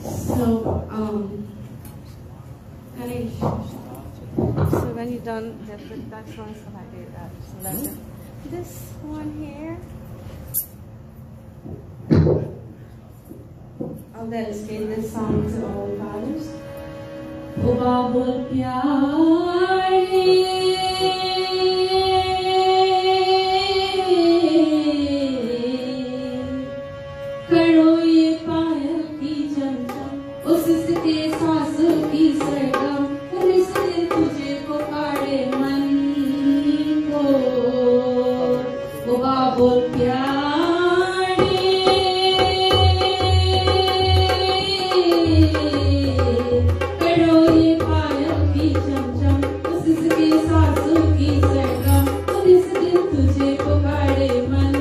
So, Ganesh. So when you're done, that's one so I did that. So like this one here. I'll dedicate this song to all fathers. O Babul Pyare करो ये पायल की चमचम उसके सांसों की सरगम उसने तुझे पुकारे मन को ओ बाबुल प्यारे करो ये पायल की चमचम उसके सांसों की सरगम उसने तुझे पुकारे मन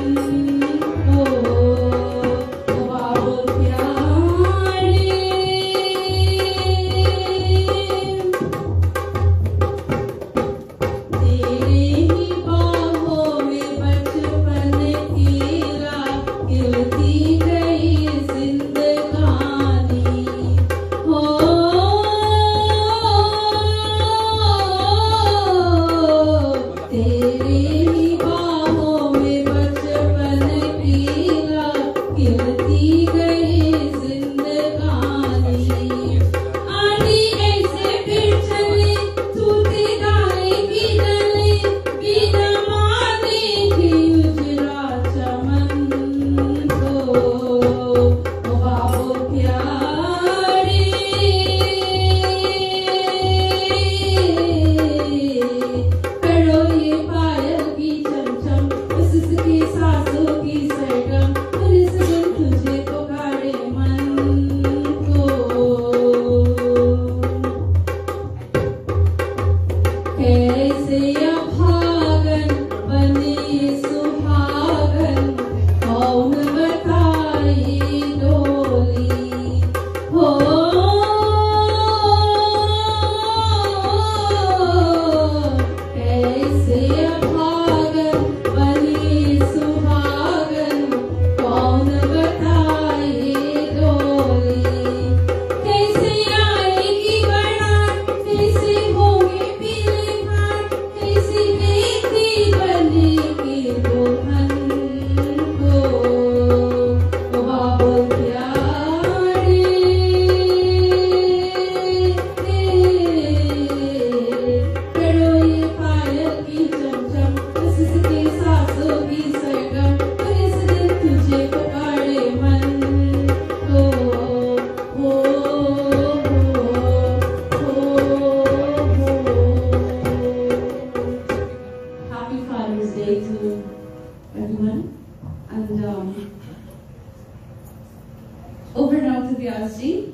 Over now to the RC,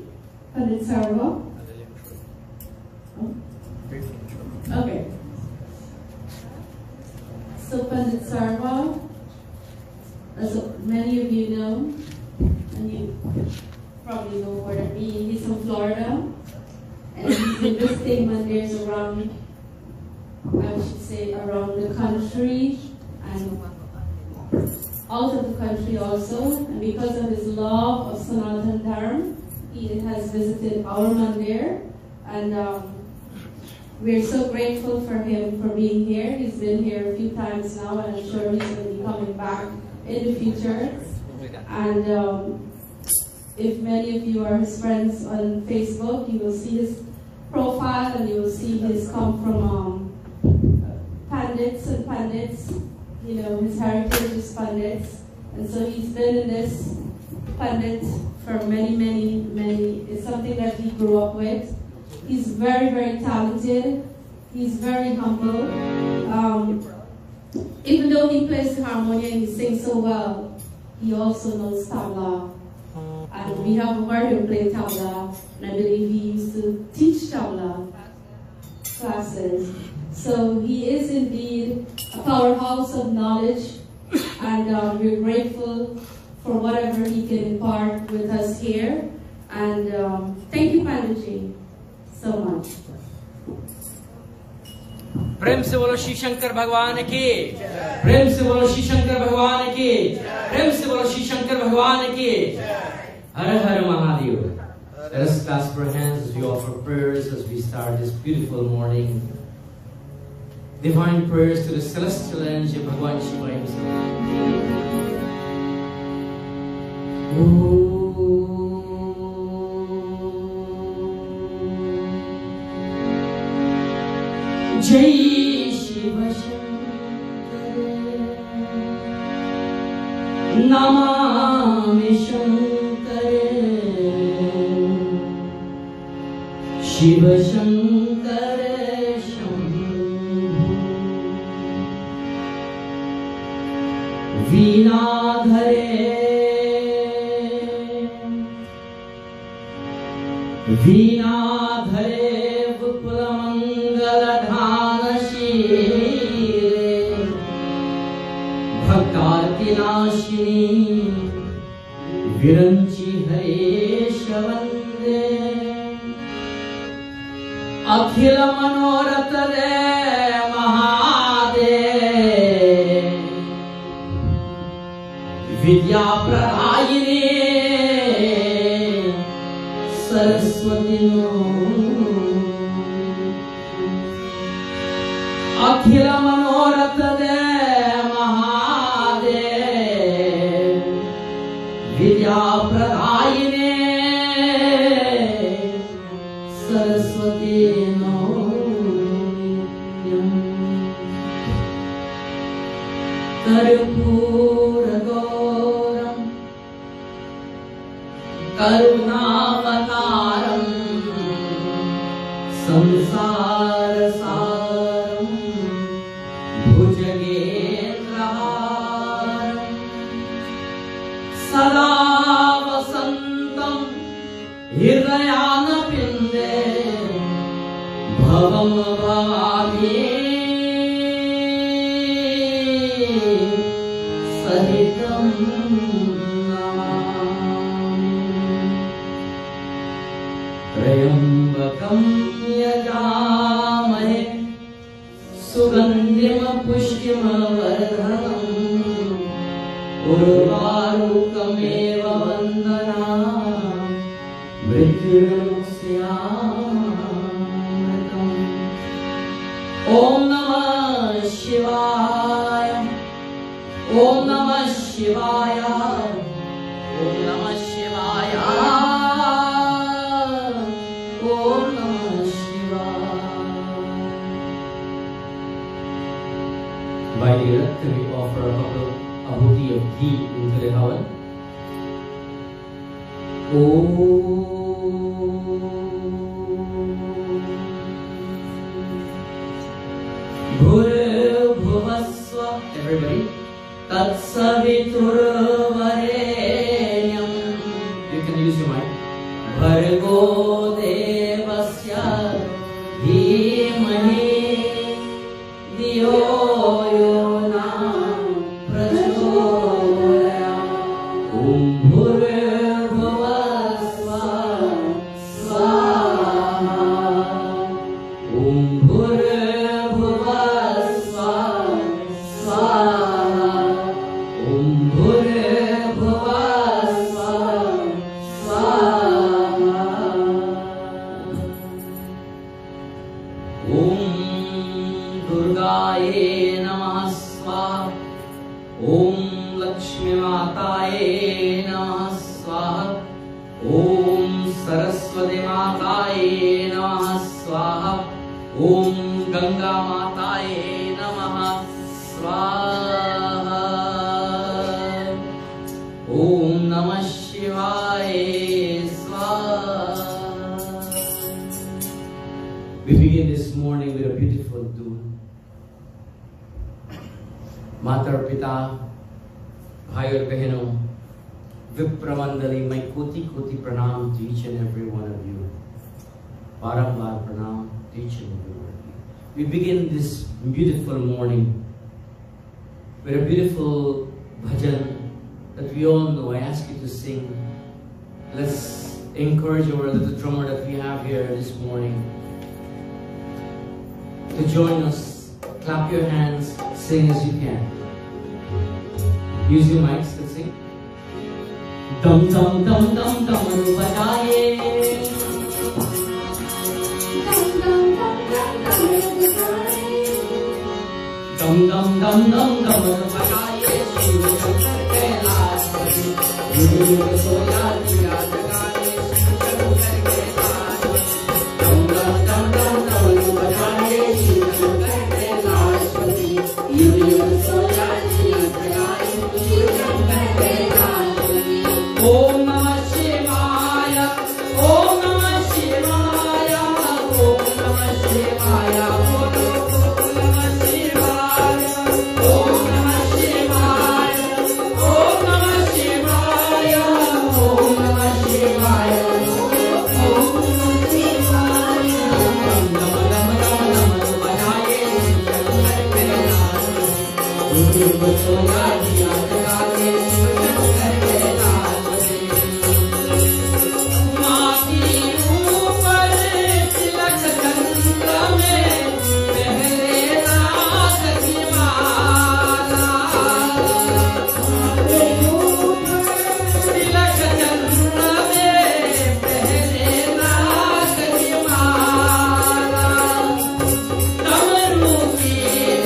Pandit Sarva. Okay. So Pandit Sarva, as many of you know, and you probably know where to be, he's from Florida, and he's been visiting mandirs around, I should say, around the country, and out of the country also, and because of his love of Sanatan Dharma, he has visited our mandir, and we're so grateful for him for being here. He's been here a few times now, and I'm sure he's going to be coming back in the future. And if many of you are his friends on Facebook, you will see his profile, and you will see he's come from Pandits and Pandits. You know, his heritage is Pandits, and so he's been in this Pandit for many. It's something that he grew up with. He's very talented. He's very humble. Even though he plays the harmonium and he sings so well, he also knows tabla. And we have heard him play tabla, and I believe he used to teach tabla classes. So he is indeed a powerhouse of knowledge, and we're grateful for whatever he can impart with us here. And thank you, Panditji, so much. प्रेम से बोलो श्री शंकर भगवान की, प्रेम से बोलो श्री शंकर भगवान की, प्रेम से बोलो श्री शंकर भगवान की। हर हर Mahadev. Let us clasp our hands as we offer prayers as we start this beautiful morning. Divine prayers to the celestial angel Bhagwan Shiva himself. Jai Shiva Shankar Namami Shankar Shiva Shankar वीणाधरे विपुलमङ्गलधानशीले भक्तार्तिनाशिनी विरञ्चि Haresh वन्दे अखिल मनोरथ दे महादेव विद्या प्रदायिनी सरस्वती अखिल मनोरथ दे महादेव विद्या प्रदायिनी सरस्वती कर्पूर गौरम करुणावतारम संसार सारम भुजगेन्द्रहारम सदा वसंतम हृदयानपिंदे भवम भवामि सहितं त्र्यंबकं यजामहे सुगंधिं पुष्टिमवर्धनम् उर्वारुकमेव वन्दनामि मृत्युर्मुक्स्यामृतम्। ॐ नमः शिवाय ॐ नमः शिवाय ॐ नमः शिवाय By the earth, we offer a ahuti of ghee into the havan. Bhurvasva, everybody. Tatsaviturvarenyam. You can use your mind. Bhargo devasya dhimahi diyo. We begin this morning with a beautiful tune. Matar Pita, Bhai aur Behno, Vipramandali, my koti koti pranam to each and every one of you. Barambar pranam to each and every one of you. We begin this beautiful morning with a beautiful bhajan that we all know. I ask you to sing. Let's encourage our little drummer that we have here this morning to join us. Clap your hands, sing as you can. Use your mics, let's sing. Dum dum dum dum dum bajaye. नमन बनाए शिव शंकर कैलाशपति। युग युग सोया दिया जगाए शिव शंकर कैलाशपति। डम डम डम डम डमरू बजाए शिव शंकर कैलाशपति। युग युग सोया दिया जगाए शिव शंकर कैलाशपति। ओम नमः शिवाय, ओम नमः शिवाय, ओम नमः शिवाय, बोलो ओम नमः शिवाय, ओम नमः शिवाय, ओम नमः शिवाय, ओम नमः शिवाय, ओम नमः शिवाय। नम नम नम नम बनाए शंकर कैलाशपति। युग सोया दिया जगाए शिव शंकर कैलाशपति। माटी ऊपर तिलक चंद्र में पहले नाग की माला। तिलक चंद्र में पहले नाग की माला। डमरू की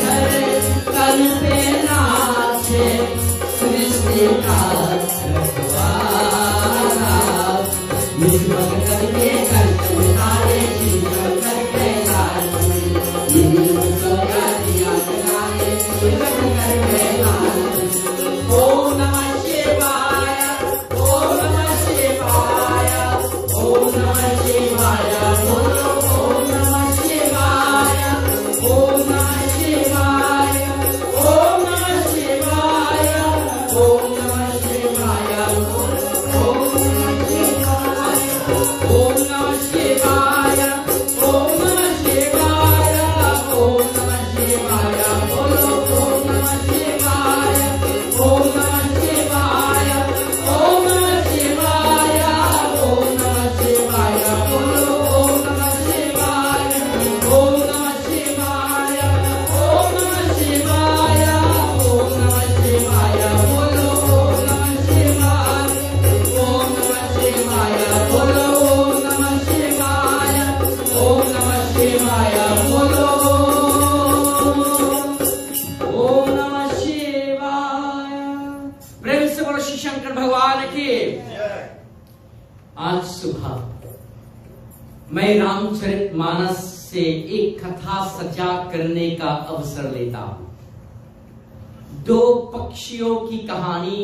धर तन पे नाचे सृष्टि का रखवाला। निज भक्त के कंठ उतारे शिव शंकर कैलाशपति। युग युग सोया दिया जगाए शिव शंकर कैलाशपति। ओम नमः शिवाय, ओम नमः शिवाय, ओम नमः शिवाय, बोलो ओम नमः शिवाय, ओम नमः शिवाय, ओम नमः शिवाय, ओम नमः शिवाय, बोलो ओम नमः शिवाय, ओम नमः शिवाय, ओम नमः शिवाय, ओम नमः शिवाय, बोलो ओम नमः शिवाय, ओम नमः शिवाय, ओम नमः शिवाय, ओम नमः शिवाय, बोलो ओम नमः शिवाय, ओम नमः शिवाय, ओम नमः शिवाय, ओम नमः शिवाय, बोलो ओम नमः शिवाय, ओम नमः शिवाय, बोलो ओम नमः शिवाय, ओम नमः शिवाय, बोलो ओम नमः शिवाय। प्रेम से बोलो श्री शंकर भगवान की। आज सुबह मैं रामचरितमानस से एक कथा सजा करने का अवसर लेता हूं। दो पक्षियों की कहानी,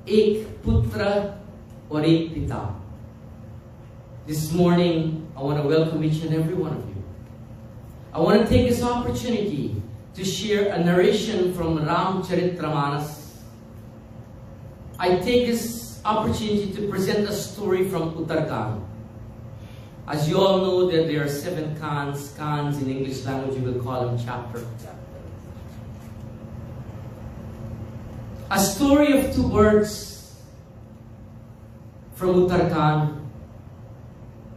एक पुत्र और एक पिता। This morning, I want to welcome each and every one of you. I want to take this opportunity to share a narration from Ramcharitmanas. I take this opportunity to present a story from Uttarakhand. As you all know that there are 7 Khans. Khans in English language, you will call them chapter. A story of 2 birds from Uttarakhand.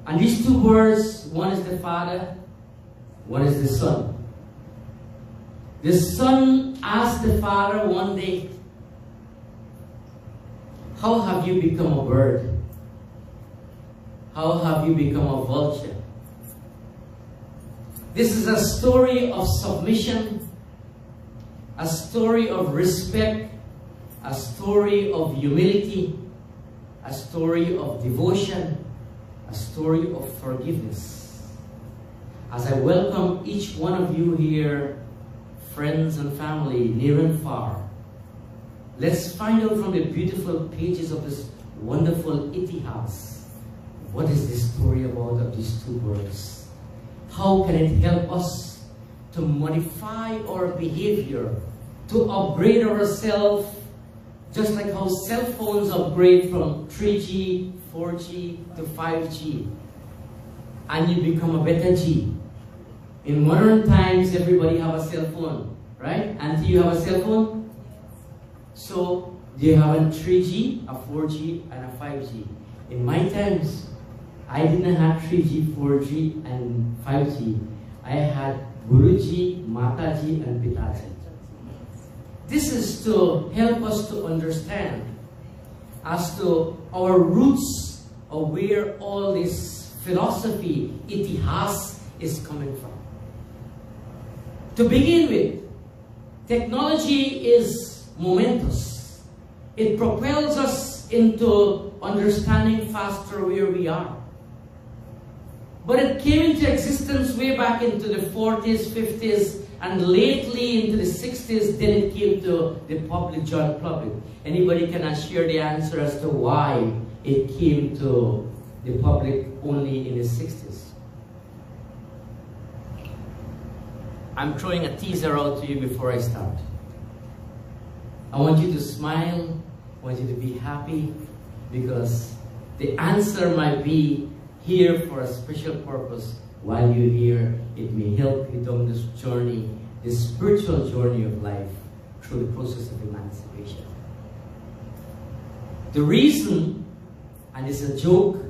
And these 2 birds, one is the father, one is the son. The son asked the father one day, how have you become a bird? How have you become a vulture? This is a story of submission, a story of respect, a story of humility, a story of devotion, a story of forgiveness. As I welcome each one of you here, friends and family, near and far, let's find out from the beautiful pages of this wonderful Itihas, what is this story about of these 2 birds? How can it help us to modify our behavior, to upgrade ourselves, just like how cell phones upgrade from 3G, 4G to 5G, and you become a better G. In modern times, everybody have a cell phone, right? And you have a cell phone? So, you have a 3G, a 4G, and a 5G. In my times, I didn't have 3G, 4G, and 5G. I had Guruji, Mataji, and Pitaji. This is to help us to understand as to our roots of where all this philosophy, itihas, is coming from. To begin with, Technology is momentous. It propels us into understanding faster where we are. But it came into existence way back into the 40s, 50s, and lately into the 60s, then it came to the general public. Anybody can share the answer as to why it came to the public only in the 60s? I'm throwing a teaser out to you before I start. I want you to smile, I want you to be happy, because the answer might be here for a special purpose. While you're here, it may help you down this journey, this spiritual journey of life, through the process of emancipation. The reason, and it's a joke,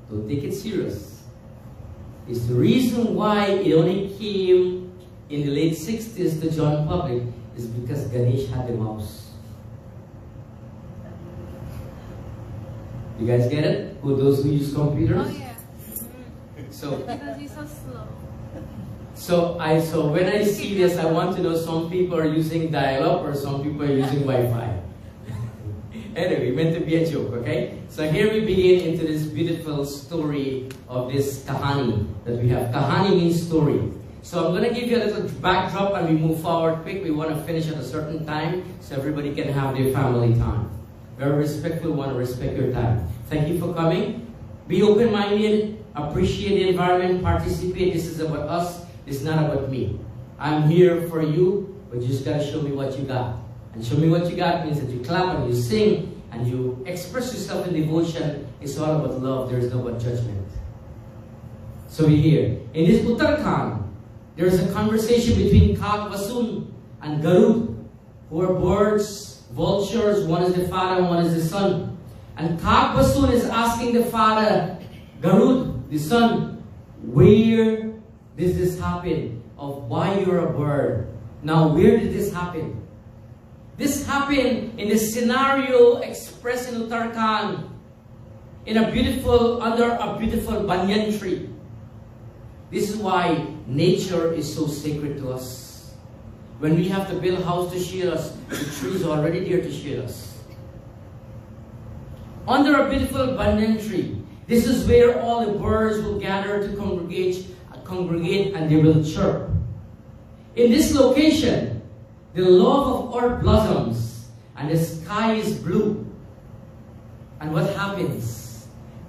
don't take it serious, is the reason why it only came in the late 60s to general public is because Ganesh had a mouse. You guys get it? Who those who use computers? Oh yeah. So Because he's so slow. So when I see this, I want to know some people are using dial-up or some people are using Wi-Fi. Anyway, meant to be a joke, okay? So here we begin into this beautiful story of this kahani that we have. Kahani means story. So I'm going to give you a little backdrop and we move forward quick. We want to finish at a certain time so everybody can have their family time. Very respectful, want to respect your time. Thank you for coming. Be open-minded, appreciate the environment, participate. This is about us, it's not about me. I'm here for you, but you just got to show me what you got. And show me what you got means that you clap and you sing and you express yourself in devotion. It's all about love, there is no about judgment. So we're here. In this Uttarakhand, there is a conversation between Kag Vasun and Garud, who are birds, vultures. One is the father and one is the son. And Kag Vasun is asking the father, Garud, the son, where did this happen? Of why you're a bird. Now, where did this happen? This happened in the scenario expressed in Uttarakhand, under a beautiful banyan tree. This is why nature is so sacred to us. When we have to build a house to shield us, the tree is already there to shield us. Under a beautiful banyan tree, this is where all the birds will gather to congregate and they will chirp. In this location, the love of earth blossoms and the sky is blue. And what happens?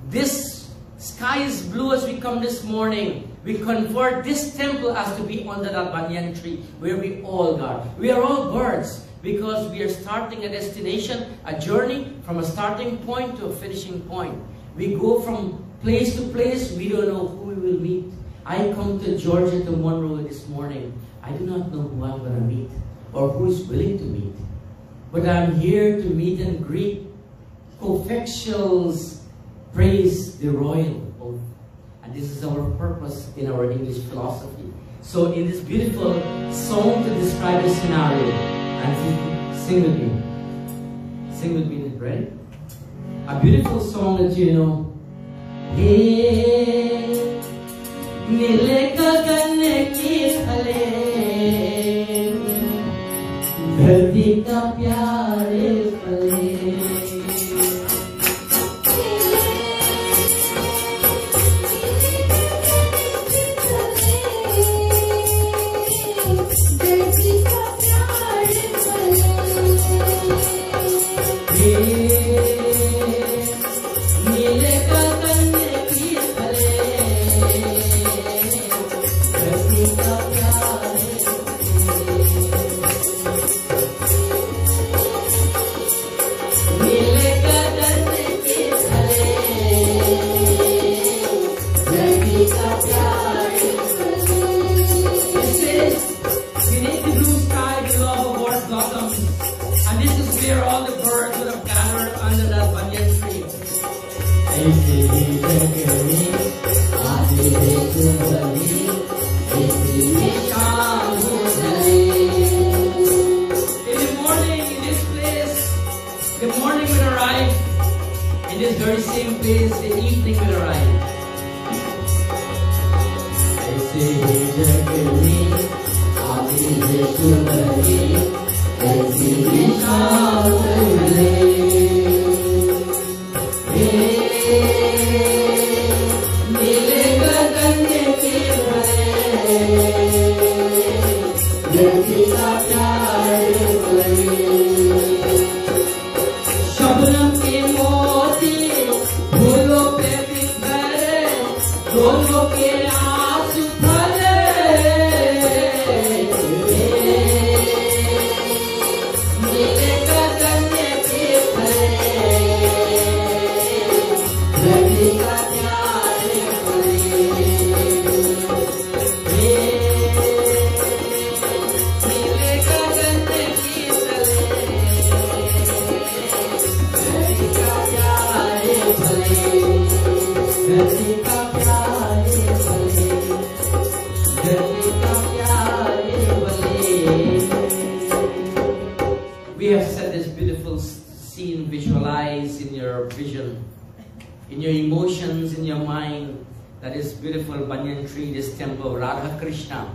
This sky is blue as we come this morning. We convert this temple as to be under that banyan tree where we all got. We are all birds because we are starting a destination, a journey from a starting point to a finishing point. We go from place to place. We don't know who we will meet. I come to Georgia, to Monroe this morning. I do not know who I'm going to meet or who is willing to meet. But I'm here to meet and greet co-factuals, praise the royal oath. And this is our purpose in our English philosophy. So in this beautiful song to describe the scenario, and sing with me. Sing with me, ready? A beautiful song that you know. Hey, नीले गगन की थले, धरती का प्यारे फले। दोनों के आंसू फले, नीले गगन के फले, धरती का प्यारे फले, नीले गगन की फले, धरती का प्यारे फले, धरती का प्यारे फले, धरती का प्यारे फले। We have set this beautiful scene, visualize in your vision, in your emotions, in your mind, that is beautiful banyan tree, this temple of Radha Krishna,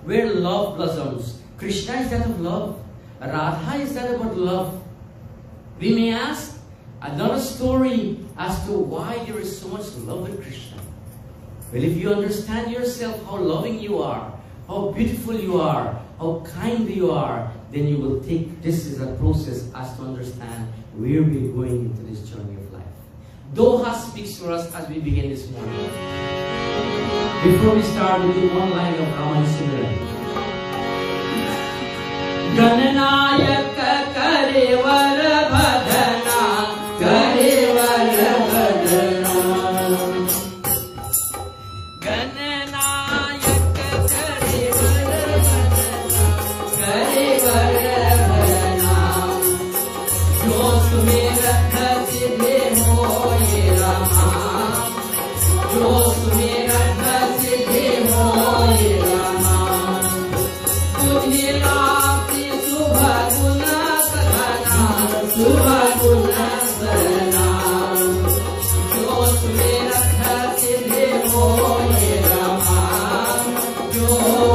where love blossoms. Krishna is that of love, Radha is that about love. We may ask another story as to why there is so much love with Krishna. Well, if you understand yourself, how loving you are, how beautiful you are, how kind you are, then you will take this as a process as to understand where we're going into this journey of life. Doha speaks for us as we begin this morning. Before we start, we do one line of Raman Simran. Gananayak karevar bhadana, karevar bhadana. Gananayak karevar bhadana, karevar bhadana. Jo sumir rakhat de hoye Rama, jo sumir rakhat de hoye Rama. Tujhe raati subha guna sadhana, subha guna sadhana. Jo sumir rakhat de hoye Rama, jo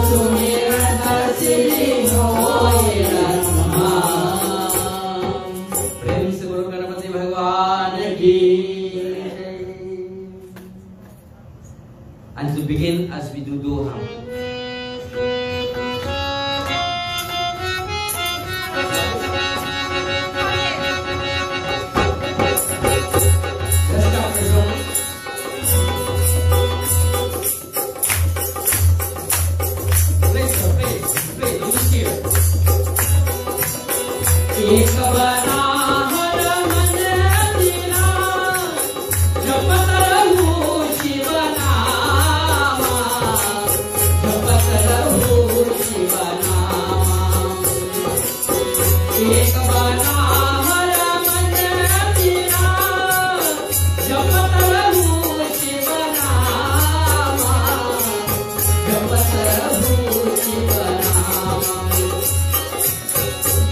sumir rakhat de hoye Rama. प्रेम से गुरु गणपति भगवान की जय। And to begin as we do Doha. Let's start the song. Play, don't be scared. एक बना हर मन दिला, जपत रहूं शिव नामा, जपत रहूं शिव नामा। एक बना हर मन दिला, जपत रहूं शिव नामा, जपत रहूं शिव नामा।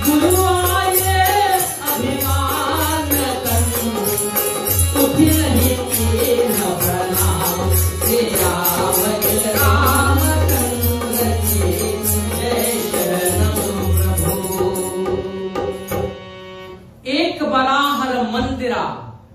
गुरु आए अभिमान तन, उठि नहीं किए न प्रणाम, तेरा वचन रामचंद्र के, जय शरणम प्रभु। एक बराहर मंदिरा,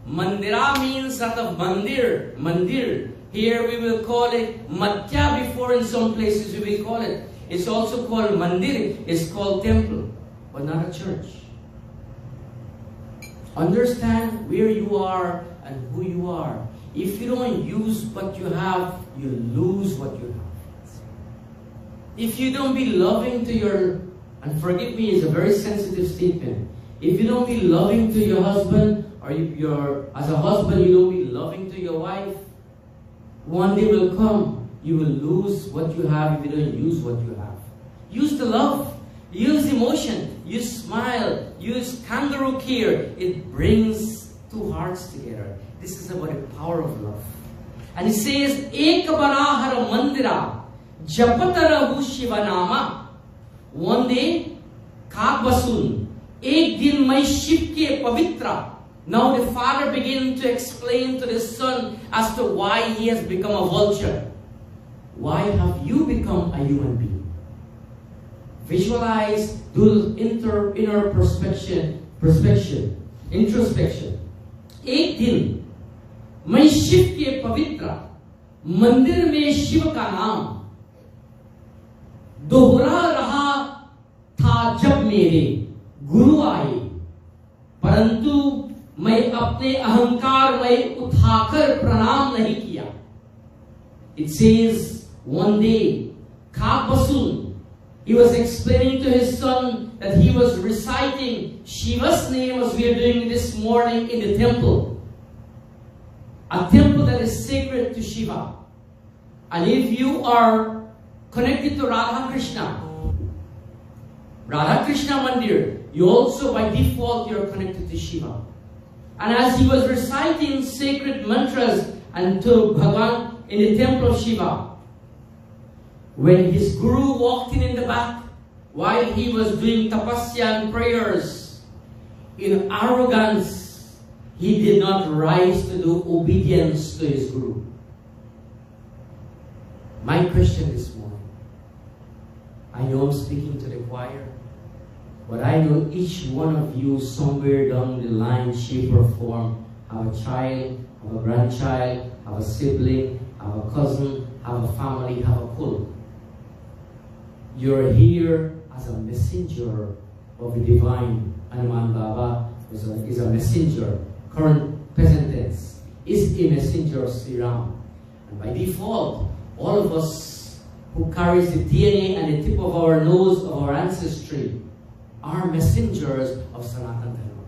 mandira means that of mandir. Here we will call it matya. Before in some places we will call it. It's also called mandir. It's called temple, but not a church. Understand where you are and who you are. If you don't use what you have, you lose what you have. If you don't be loving to your, and forgive me, it's a very sensitive statement. If you don't be loving to your husband, or as a husband you don't be loving to your wife, one day will come, you will lose what you have if you don't use what you have. Use the love, use emotion, use smile, use kangaroo care. It brings two hearts together. This is about the power of love. And it says, Ek barahar mandira, japatarahu shivanama. One day, kaak basun, ek din mai shiv ke pavitra. Now the father began to explain to the son as to why he has become a vulture. Why have you become a human being? Visualize, do inner introspection. एक दिन मैं शिव के पवित्र मंदिर में शिव का नाम दोहरा रहा था जब मेरे गुरु आए, परंतु मैं अपने अहंकार में उठाकर प्रणाम नहीं किया। it says one day, Kapasun, he was explaining to his son that he was reciting Shiva's name as we are doing this morning in the temple. A temple that is sacred to Shiva. And if you are connected to Radha Krishna Mandir, you also by default you are connected to Shiva. And as he was reciting sacred mantras and to Bhagavan in the temple of Shiva, when his guru walked in the back while he was doing tapasya and prayers, in arrogance, he did not rise to do obedience to his guru. My question this morning, I know I'm speaking to the choir, but I know each one of you somewhere down the line, shape or form, have a child, have a grandchild, have a sibling, have a cousin, have a family, have a kul. You're here as a messenger of the divine. Hanuman Baba is a messenger, current present tense, is a messenger of Sri Ram. And by default, all of us who carries the DNA and the tip of our nose of our ancestry are messengers of Sanatana Dharma.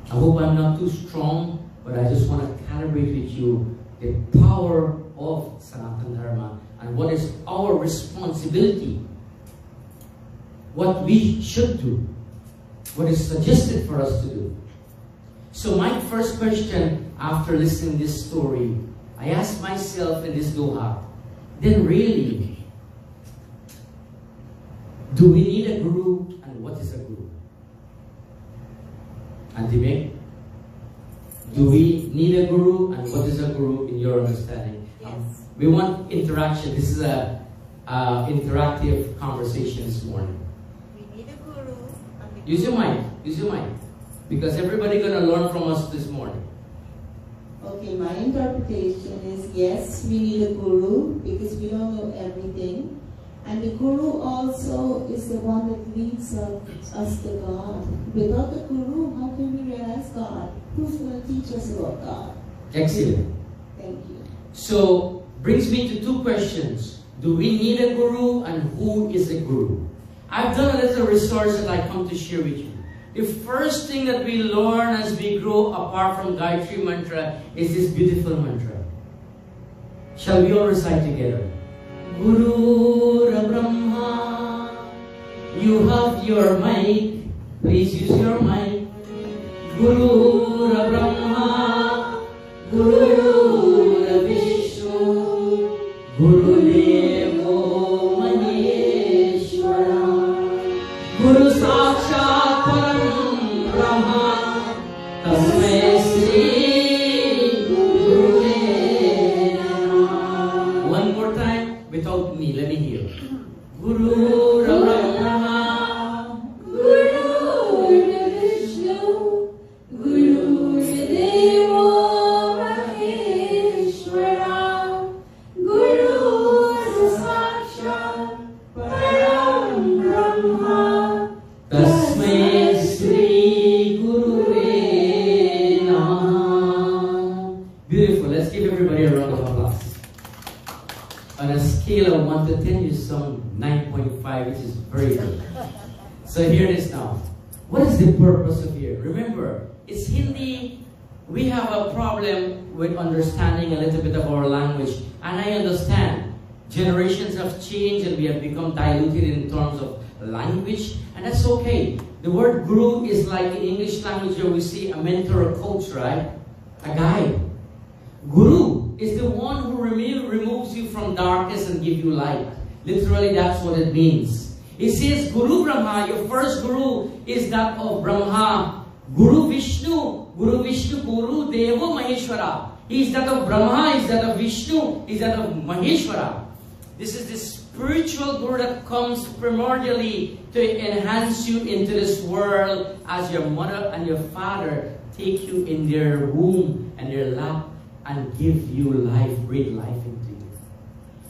I hope I'm not too strong, but I just want to calibrate with you the power of Sanatana Dharma and what is our responsibility, what we should do, what is suggested for us to do. So my first question after listening to this story, I asked myself in this doha, then really, do we need a guru, and what is a guru? Auntie Meg, do we need a guru, and what is a guru in your understanding? Yes. We want interaction. This is a interactive conversation this morning. We need a guru. Use your mic, because everybody gonna learn from us this morning. Okay, my interpretation is yes, we need a guru because we don't know everything. And the guru also is the one that leads us to God. Without the guru, how can we realize God? Who's going to teach us about God? Excellent. Thank you. So, brings me to two questions. Do we need a guru, and who is a guru? I've done a little research that I come to share with you. The first thing that we learn as we grow apart from Gayatri Mantra is this beautiful mantra. Shall we all recite together? Guru Brahma, you have your mic, please use your mic. Guru Brahma, Guru Vishnu, Guru Devo Maheshwara, Guru Sakshat Param Brahma, Tasmai Sri Gurave Namah. One more time without me, let me hear. Guru Brahma, Guru Vishnu, Guru Devo Maheshwara, Guru Sakshat Param Brahma, Tasmai Sri Gurave Namah. Beautiful. Let's give everybody a round of applause. On a scale of 1 to 10, you sound 9.5, which is very good. So here it is now. What is the purpose of here? Remember, it's Hindi. We have a problem with understanding a little bit of our language. And I understand. Generations have changed and we have become diluted in terms of language. And that's okay. The word guru is like in English language where we say a mentor or coach, right? A guide. Guru is the one who removes you from darkness and gives you light. Literally, that's what it means. It says Guru Brahma, your first guru is that of Brahma. Guru Vishnu, Guru Devo Maheshwara. He is that of Brahma, he is that of Vishnu, he is that of Maheshwara. This is the spiritual guru that comes primordially to enhance you into this world as your mother and your father take you in their womb and their lap and give you life, breathe life into you.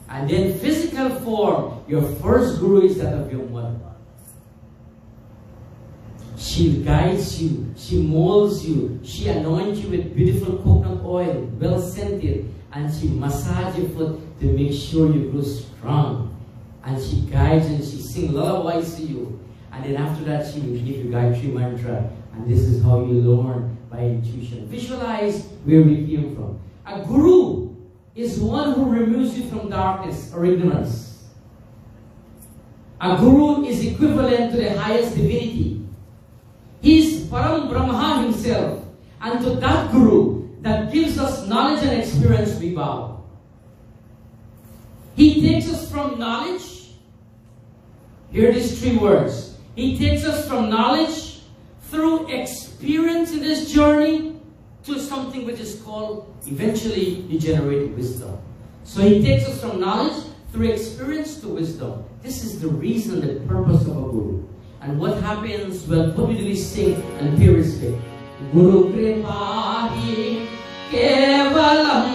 And then physical form, your first guru is that of your mother. She guides you, she molds you, she anoints you with beautiful coconut oil, well scented, and she massages your foot to make sure you grow strong. And she guides and she sings lullabies to you. And then after that, she will give you Gayatri mantra. And this is how you learn by intuition. Visualize where we came from. A guru is one who removes you from darkness or ignorance. A guru is equivalent to the highest divinity. He is Param Brahma himself. And to that guru that gives us knowledge and experience, we bow. He takes us from knowledge. Hear these three words. He takes us from knowledge through experience in this journey to something which is called, eventually, you generate wisdom. So he takes us from knowledge through experience to wisdom. This is the reason, the purpose of a guru. And what happens, well, what do we sing and pay respect? Guru Kripahi Kevalam,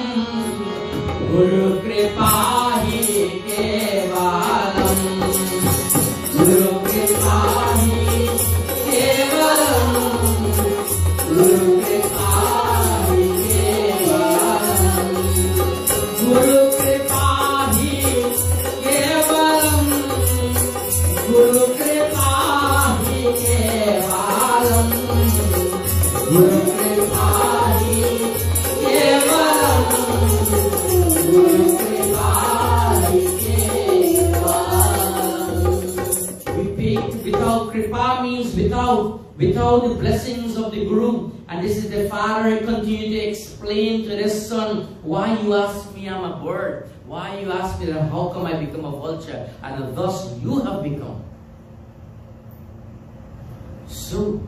Guru Kripahi Kevalam, Guru Kripahi Kevalam, Guru Kripahi Kevalam, Guru Kripahi Kevalam, Guru Kripahi Kevalam, Guru Kripahi Kevalam, Guru Kripahi Kevalam. Without Kripa means without the blessings of the Guru. And this is the father continue to explain to his son, why you ask me I'm a bird? Why you ask me that how come I become a vulture? And thus you have become. So,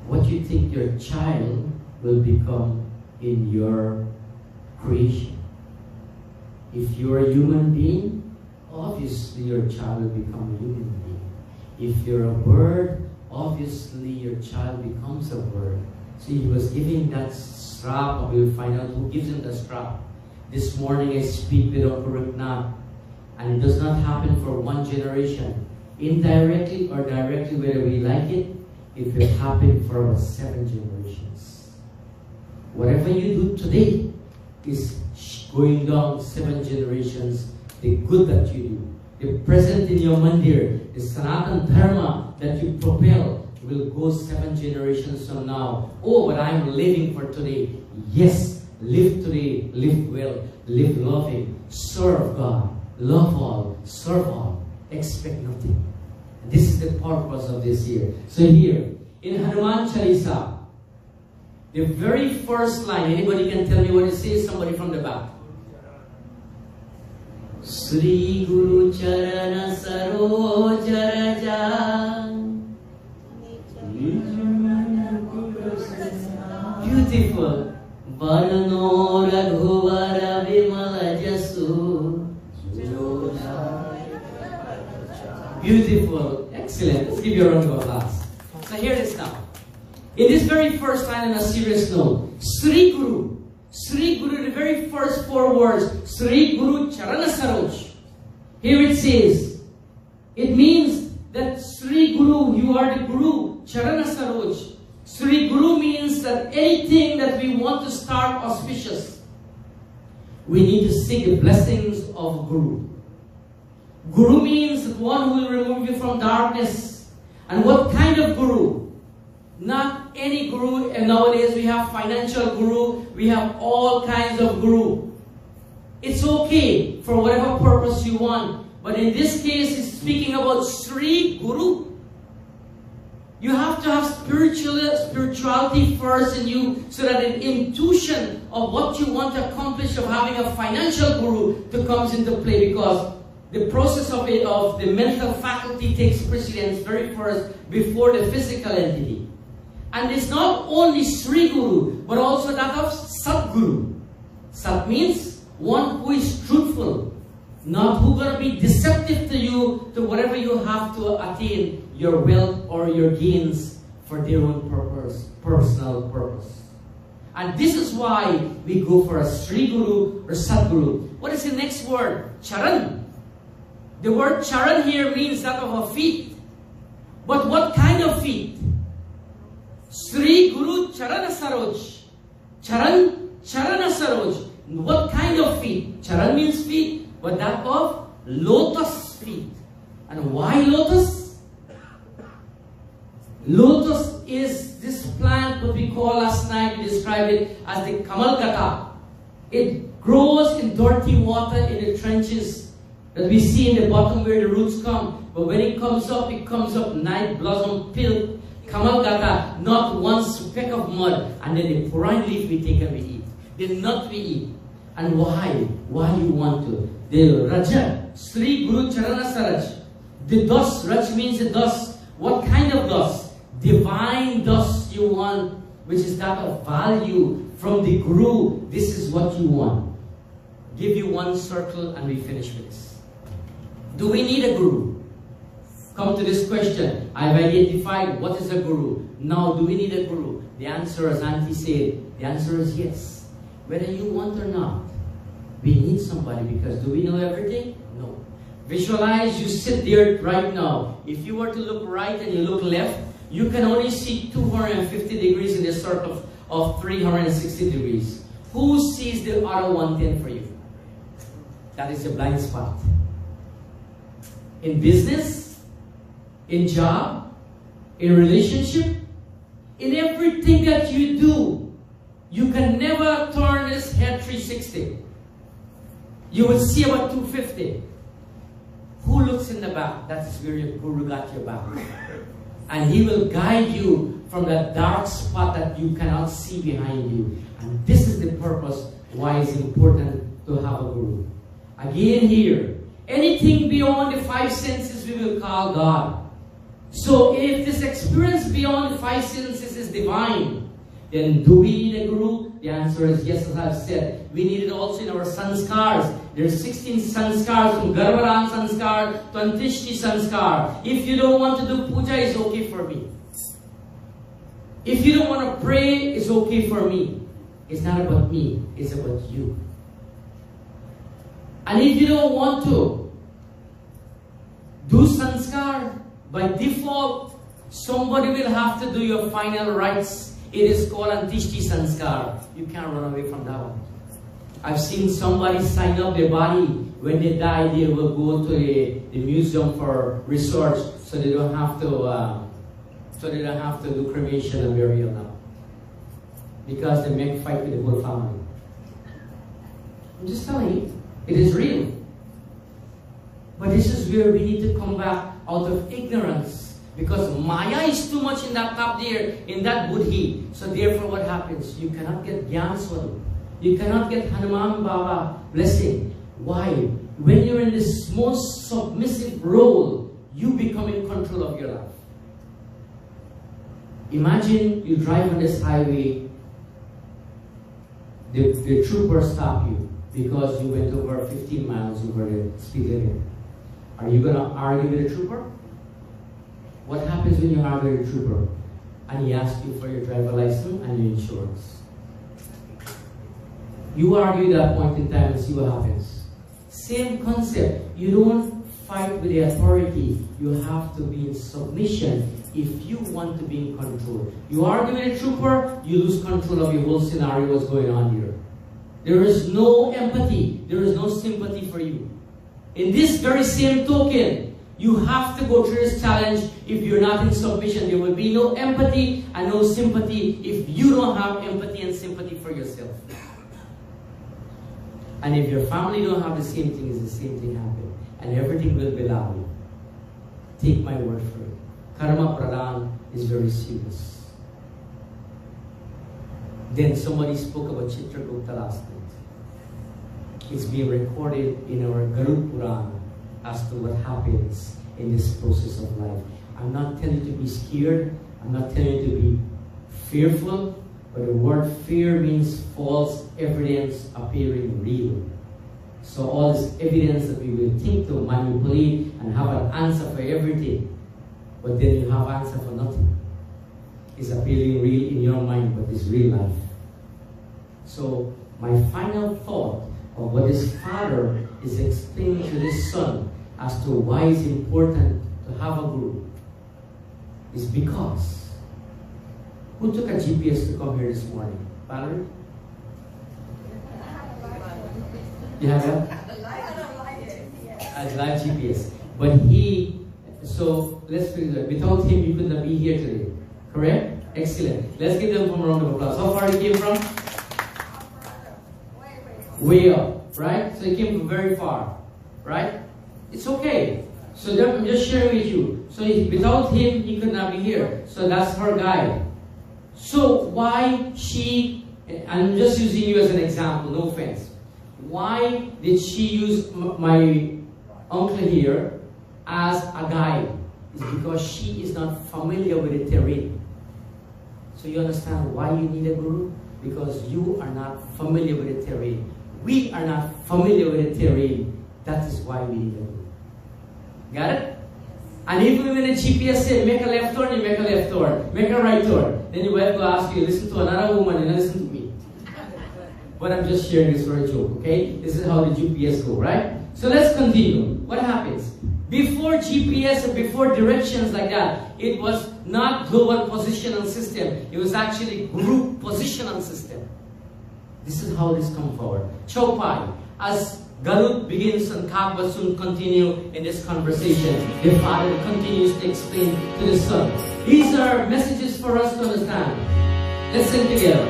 what you think your child will become in your creation. If you're a human being, obviously your child will become a human being. If you're a bird, obviously your child becomes a bird. So he was giving that strap, and we'll find out who gives him the strap. This morning I speak with Uncle Ruknath, and it does not happen for one generation. Indirectly or directly, whether we like it, it will happen for about 7 generations. Whatever you do today is going down 7 generations. The good that you do, the present in your mandir, the Sanatan Dharma that you propel will go 7 generations from now. Oh, but I'm living for today. Yes, live today, live well, live loving, serve God, love all, serve all, expect nothing. This is the purpose of this year. So here, in Hanuman Chalisa, the very first line, anybody can tell me what it says? Somebody from the back. Sri Guru Charana Saroj Raja. Beautiful. Varno Raghuvara Vimala Jasu. Beautiful. Excellent. Let's give you a round of applause. So here it is now. In this very first line, on a serious note, Sri Guru. Sri Guru, the very first 4 words, Sri Guru Charana Saroj. Here it says, it means that Sri Guru, you are the Guru, Charana Saroj. Sri Guru means that anything that we want to start auspicious, we need to seek the blessings of Guru. Guru means one who will remove you from darkness. And what kind of Guru? Not any Guru. And nowadays we have financial Guru, we have all kinds of Guru. It's okay for whatever purpose you want. But in this case, it's speaking about Sri Guru. You have to have spirituality first in you, so that an intuition of what you want to accomplish, of having a financial Guru, to comes into play, because the process of the mental faculty takes precedence very first before the physical entity. And it's not only Sri Guru, but also that of Sadguru. Sat means one who is truthful, not who going to be deceptive to you, to whatever you have to attain, your wealth or your gains for their own purpose, personal purpose. And this is why we go for a Sri Guru or Sadguru. What is the next word? Charan. The word charan here means that of a feet. But what kind of feet? Sri Guru Charana Saroj. Charana Saroj. What kind of feet? Charan means feet, but that of lotus feet. And why lotus? Lotus is this plant, what we call last night, we described it as the Kamalgata. It grows in dirty water in the trenches that we see in the bottom where the roots come. But when it comes up night blossom pil, Kamalgata, not one speck of mud. And then the purine leaf we take and we eat. The nut we eat. And why? Why you want to? The Raja, Sri Guru Charana Saraj. The dust, Raj means the dust. What kind of dust? Divine dust you want, which is that of value from the Guru. This is what you want. Give you one circle and we finish with this. Do we need a Guru? Come to this question. I've identified what is a Guru. Now, do we need a Guru? The answer, as Auntie said, the answer is yes. Whether you want or not, we need somebody, because do we know everything? No. Visualize you sit there right now. If you were to look right and you look left, you can only see 250 degrees in a circle of 360 degrees. Who sees the other 110 for you? That is a blind spot. In business, in job, in relationship, in everything that you do, you can never turn this head 360. You will see about 250. Who looks in the back? That is where your Guru got your back. And he will guide you from that dark spot that you cannot see behind you. And this is the purpose why it's important to have a Guru. Again here, anything beyond the 5 senses we will call God. So if this experience beyond the 5 senses is divine, then do we need a Guru? The answer is yes, as I've said. We need it also in our sanskars. There's 16 sanskars, from Garvaran sanskar to Antishti sanskar. If you don't want to do puja, it's okay for me. If you don't want to pray, it's okay for me. It's not about me, it's about you. And if you don't want to do sanskar, by default, somebody will have to do your final rites. It is called Antishti sanskar. You can't run away from that one. I've seen somebody sign up their body. When they die, they will go to the museum for research, so they don't have to do cremation and burial now, because they make fight with the whole family. I'm just telling you, it is real. But this is where we need to come back out of ignorance. Because Maya is too much in that top there, in that buddhi. So therefore what happens? You cannot get Gyan Swarup. You cannot get Hanuman Baba blessing. Why? When you're in this most submissive role, you become in control of your life. Imagine you drive on this highway, the trooper stop you because you went over 15 miles over the speed limit. Are you going to argue with the trooper? What happens when you argue with the trooper and he asks you for your driver license and your insurance? You argue that point in time and see what happens. Same concept. You don't fight with the authority. You have to be in submission if you want to be in control. You argue with a trooper, you lose control of your whole scenario, what's going on here. There is no empathy. There is no sympathy for you. In this very same token, you have to go through this challenge. If you're not in submission, there will be no empathy and no sympathy if you don't have empathy and sympathy for yourself. And if your family don't have the same thing, it's the same thing happen. And everything will be loud. Take my word for it. Karma Pradhan is very serious. Then somebody spoke about Chitragupta last night. It's being recorded in our Garud Puran as to what happens in this process of life. I'm not telling you to be scared. I'm not telling you to be fearful. But the word fear means false evidence appearing real. So all this evidence that we will think to manipulate and have an answer for everything, but then you have answer for nothing, is appearing real in your mind, but it's real life. So my final thought of what this father is explaining to this son as to why it's important to have a guru is because Who took a GPS to come here this morning? Valerie? You have that? A live GPS. But so let's figure it. Without him, you could not be here today. Correct? Excellent. Let's give them a round of applause. How far he came from? Way up, right? So he came from very far, right? It's okay. So I'm just sharing with you. So without him, he could not be here. So that's her guide. So why I'm just using you as an example, no offense. Why did she use my uncle here as a guide? It's because she is not familiar with the terrain. So you understand why you need a guru? Because you are not familiar with the terrain. We are not familiar with the terrain. That is why we need a guru. Got it? And even when the GPS said, make a left turn, you make a left turn. Make a right turn. Then your wife will ask you, listen to another woman and listen to me. But I'm just sharing this for a joke, okay? This is how the GPS go, right? So let's continue. What happens? Before GPS and before directions like that, it was not global positional system. It was actually group positional system. This is how this comes forward. Chopai, as Galut begins and Kak will soon continue in this conversation, the Father continues to explain to the Son. These are messages for us to understand. Let's sing together.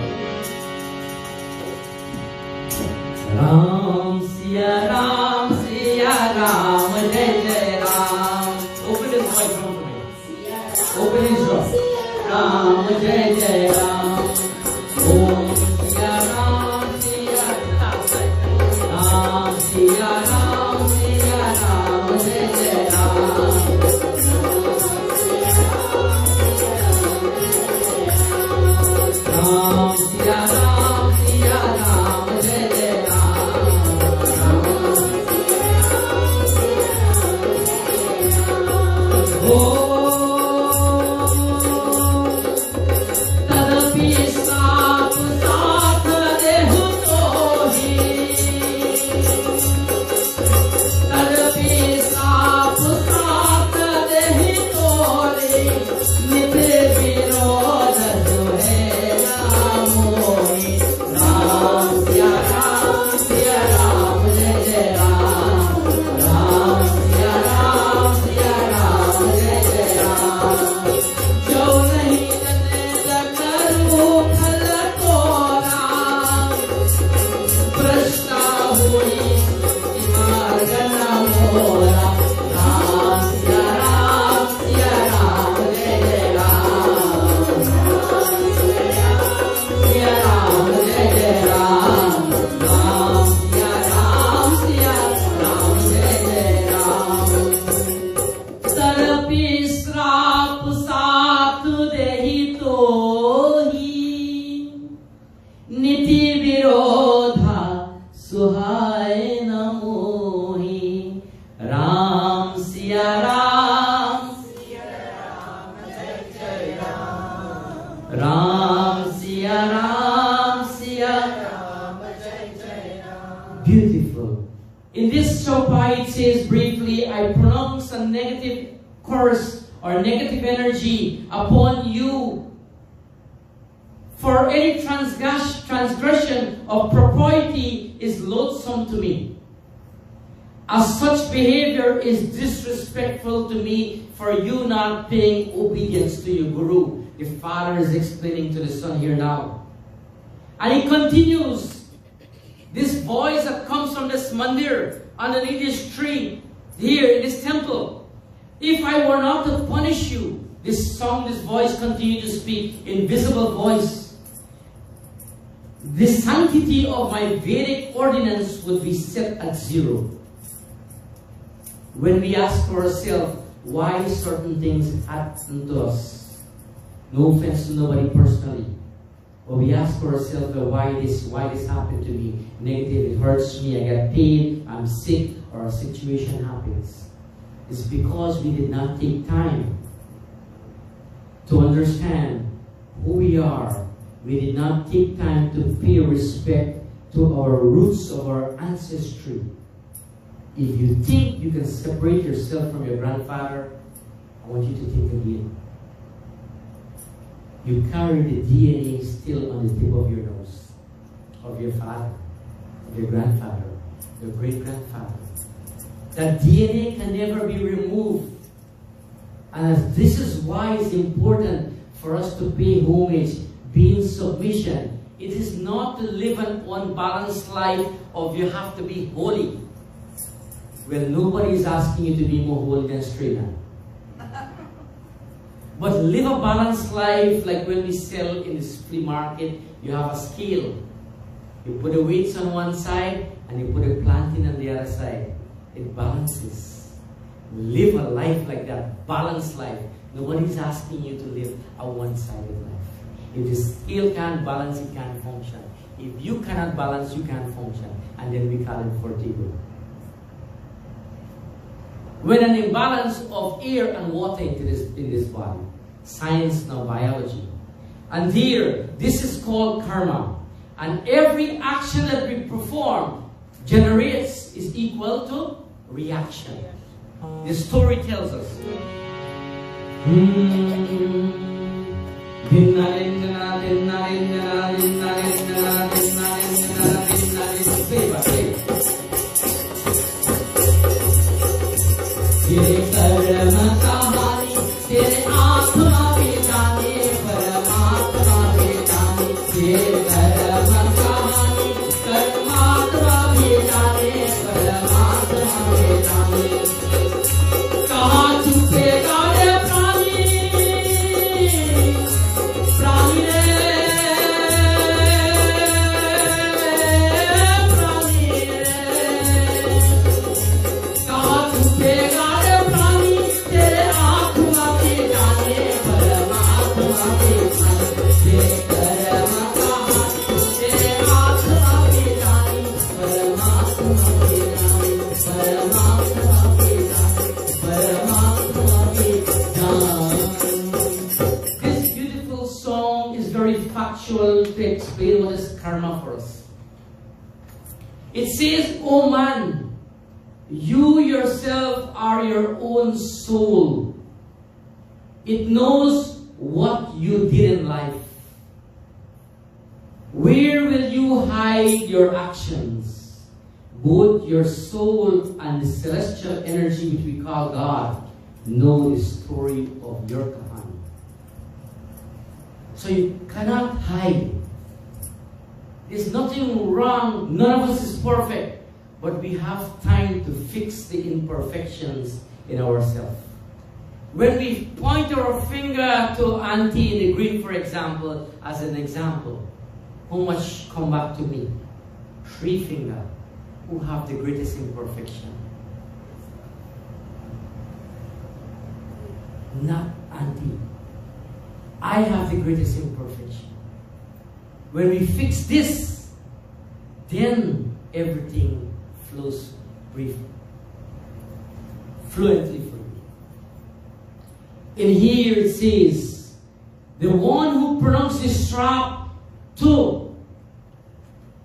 Ram, Siya Ram, Jai Jai Ram. Open his microphone for me. Open his drum. Ram, Jai Jai Ram. Om Siya Ram, Ram, Siya Ram, Jai Jai Ram. Ram, Siya Ram, Jai Jai Beautiful. In this Chopai, it says briefly, I pronounce a negative curse or negative energy upon you. For any transgression of propriety is loathsome to me. As such behavior is disrespectful to me for you not paying obedience to your Guru. The Father is explaining to the Son here now. And he continues. This voice that comes from this mandir, underneath this tree, here in this temple. If I were not to punish you, this voice continued to speak, invisible voice. The sanctity of my Vedic ordinance would be set at zero. When we ask for ourselves why certain things happen to us, no offense to nobody personally, but we ask for ourselves why this happened to me. Negative, it hurts me, I get pain, I'm sick, or a situation happens. It's because we did not take time to understand who we are. We did not take time to pay respect to our roots of our ancestry. If you think you can separate yourself from your grandfather, I want you to think again. you carry the DNA still on the tip of your nose, of your father, of your grandfather, your great-grandfather. That DNA can never be removed. And this is why it's important for us to pay homage, be in submission. It is not to live an unbalanced life of you have to be holy. Well, nobody is asking you to be more holy than Strina. But live a balanced life, like when we sell in this flea market, you have a scale. You put the weights on one side and you put a plantain on the other side. It balances. Live a life like that, balanced life. Nobody's asking you to live a one-sided life. If the scale can't balance, it can't function. If you cannot balance, you can't function. And then we call it vertigo. When an imbalance of air and water in this body, science now biology, and here this is called karma, and every action that we perform generates is equal to reaction. The story tells us. ये कर्म कहानी तेरे आत्मा बेचाने परमात्मा बेचाने ये कर्म कहानी परमात्मा बेचाने परमात्मा बेचाने कहाँ छुपेगा रे प्राणी प्राणी कहाँ छुपेगा to explain what is karma for us. It says, oh man, you yourself are your own soul. It knows what you did in life. Where will you hide your actions? Both your soul and the celestial energy which we call God know the story of your kahani. So you cannot hide. There's nothing wrong. None of us is perfect. But we have time to fix the imperfections in ourselves. When we point our finger to Auntie in the green, for example, as an example, how much come back to me? 3 fingers. Who have the greatest imperfection? Not Auntie. I have the greatest imperfection. When we fix this, then everything flows fluently for me. And here it says, the one who pronounced this strap to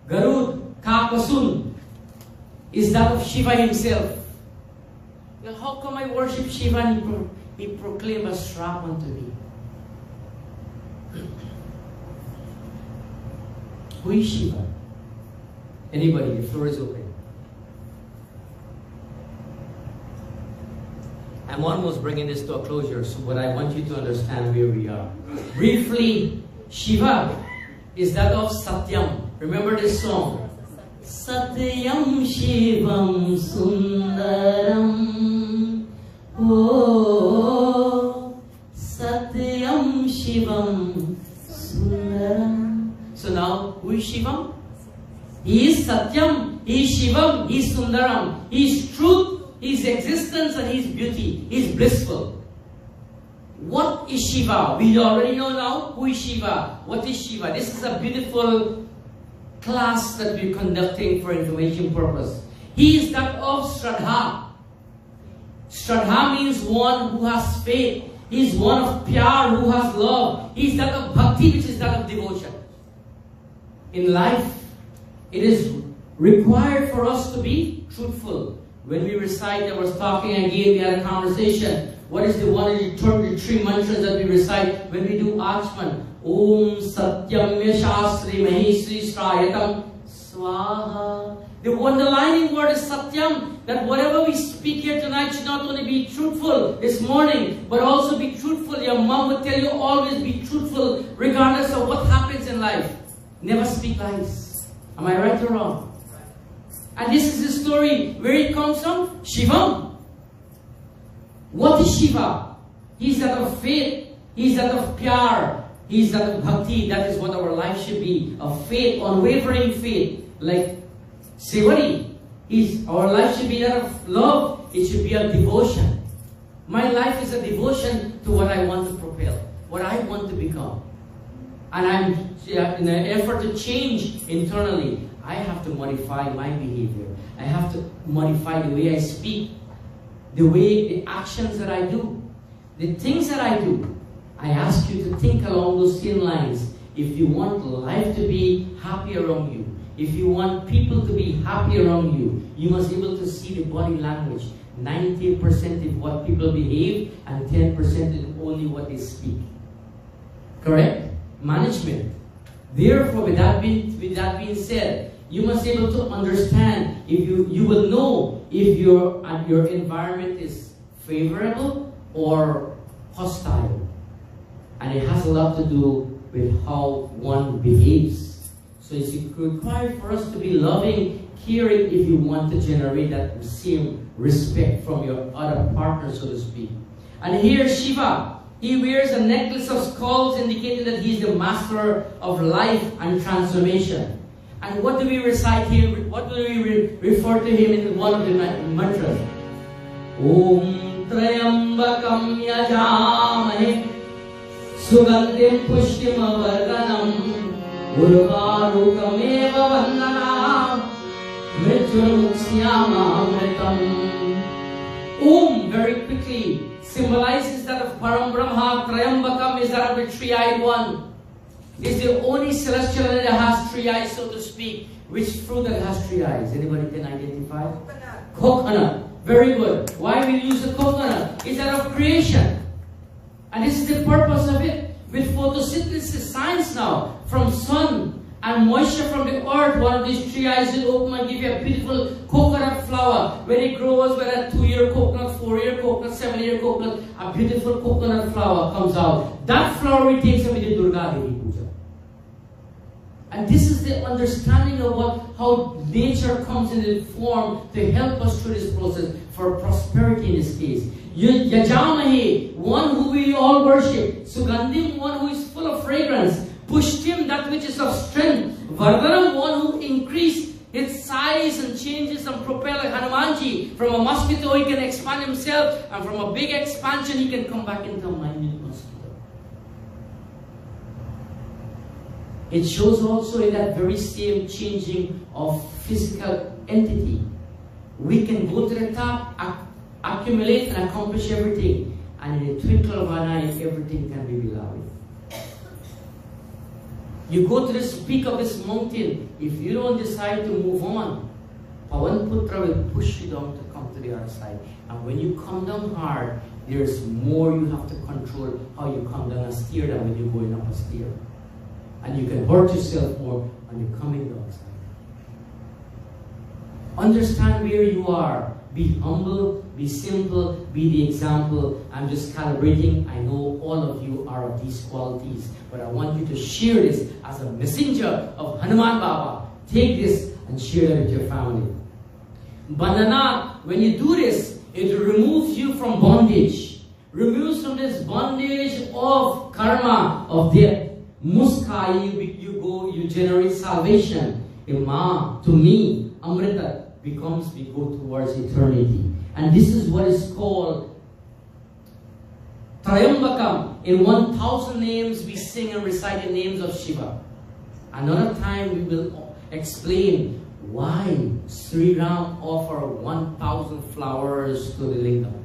Garud Kakasun is that of Shiva himself. Well, how come I worship Shiva and he proclaimed a strap unto me? Who is Shiva? Anybody? The floor is open. I'm almost bringing this to a closure, but I want you to understand where we are. Briefly, Shiva is that of Satyam. Remember this song? Satyam Shivam Sundaram. Oh, Satyam Shivam Sundaram. So now, who is Shivam? He is Satyam, he is Shivam, he is Sundaram. He is truth, he is existence, and he is beauty. He is blissful. What is Shiva? We already know now who is Shiva. What is Shiva? This is a beautiful class that we're conducting for information purpose. He is that of Shraddha. Shraddha means one who has faith. He is one of Pyar, who has love. He is that of Bhakti, which is that of devotion. In life, it is required for us to be truthful. When we recite, I was talking again, we had a conversation. What is the 133 mantras that we recite when we do Achman? Om Satyam Yashasri Mahesri Srayatam Swaha. The underlining word is Satyam, that whatever we speak here tonight should not only be truthful this morning, but also be truthful. Your mom would tell you always be truthful regardless of what happens in life. Never speak lies. Am I right or wrong? And this is the story where it comes from. Shiva. What is Shiva? He's that of faith. He's that of pyar. He's that of bhakti. That is what our life should be. Of faith, unwavering faith. Like Sevari. Our life should be that of love. It should be a devotion. My life is a devotion to what I want to propel. What I want to become. And I'm in an effort to change internally. I have to modify my behavior. I have to modify the way I speak, the actions that I do, the things that I do. I ask you to think along those same lines. If you want life to be happy around you, if you want people to be happy around you, you must be able to see the body language. 90% is what people behave, and 10% is only what they speak. Correct? Management. Therefore, with that being said, you must be able to understand, if you will know if your environment is favorable or hostile. And it has a lot to do with how one behaves. So it's required for us to be loving, caring, if you want to generate that same respect from your other partner, so to speak. And here Shiva, he wears a necklace of skulls indicating that he is the master of life and transformation. And what do we recite here? What do we refer to him in one of the mantras? Om Trayambakam Yajamahe Sugandhim Pushtim Vardhanam Urvarukameva Vandana Mrityurmuksyamamritam. Om, very quickly, symbolizes that of Param Brahma. Trayambakam is that of the three-eyed one. It's the only celestial that has three eyes, so to speak. Which fruit that has three eyes? Anybody can identify? Coconut. Coconut. Very good. Why we use the coconut? It's that of creation. And this is the purpose of it. With photosynthesis science now, from sun and moisture from the earth, one of these three eyes will open and give you a beautiful coconut flower. When it grows, whether a 2-year coconut, 4-year coconut, 7-year coconut, a beautiful coconut flower comes out. That flower we take with the Durga Devi Puja. And this is the understanding of how nature comes in the form to help us through this process for prosperity in this case. Yajamahe, one who we all worship. Sugandhim, one who is full of fragrance. Pushtim, that which is of strength. Vardhanam, one who increased its size and changes and propel like Hanumanji. From a mosquito he can expand himself, and from a big expansion he can come back into a minute mosquito. It shows also in that very same changing of physical entity. We can go to the top, accumulate and accomplish everything, and in a twinkle of an eye, everything can be beloved. You go to the peak of this mountain, if you don't decide to move on, Pawan Putra will push you down to come to the other side. And when you come down hard, there's more you have to control how you come down a stair than when you're going up a stair. And you can hurt yourself more when you're coming down. Understand where you are. Be humble, be simple, be the example. I'm just calibrating. I know all of you are of these qualities, but I want you to share this as a messenger of Hanuman Baba. Take this and share it with your family. Bandhana, when you do this, it removes you from bondage. Removes from this bondage of karma, of death. Muska, you generate salvation. Ima, to me, Amrita, becomes we go towards eternity. And this is what is called Trayambakam. In 1,000 names we sing and recite the names of Shiva. Another time we will explain why Sri Ram offered 1,000 flowers to the lingam.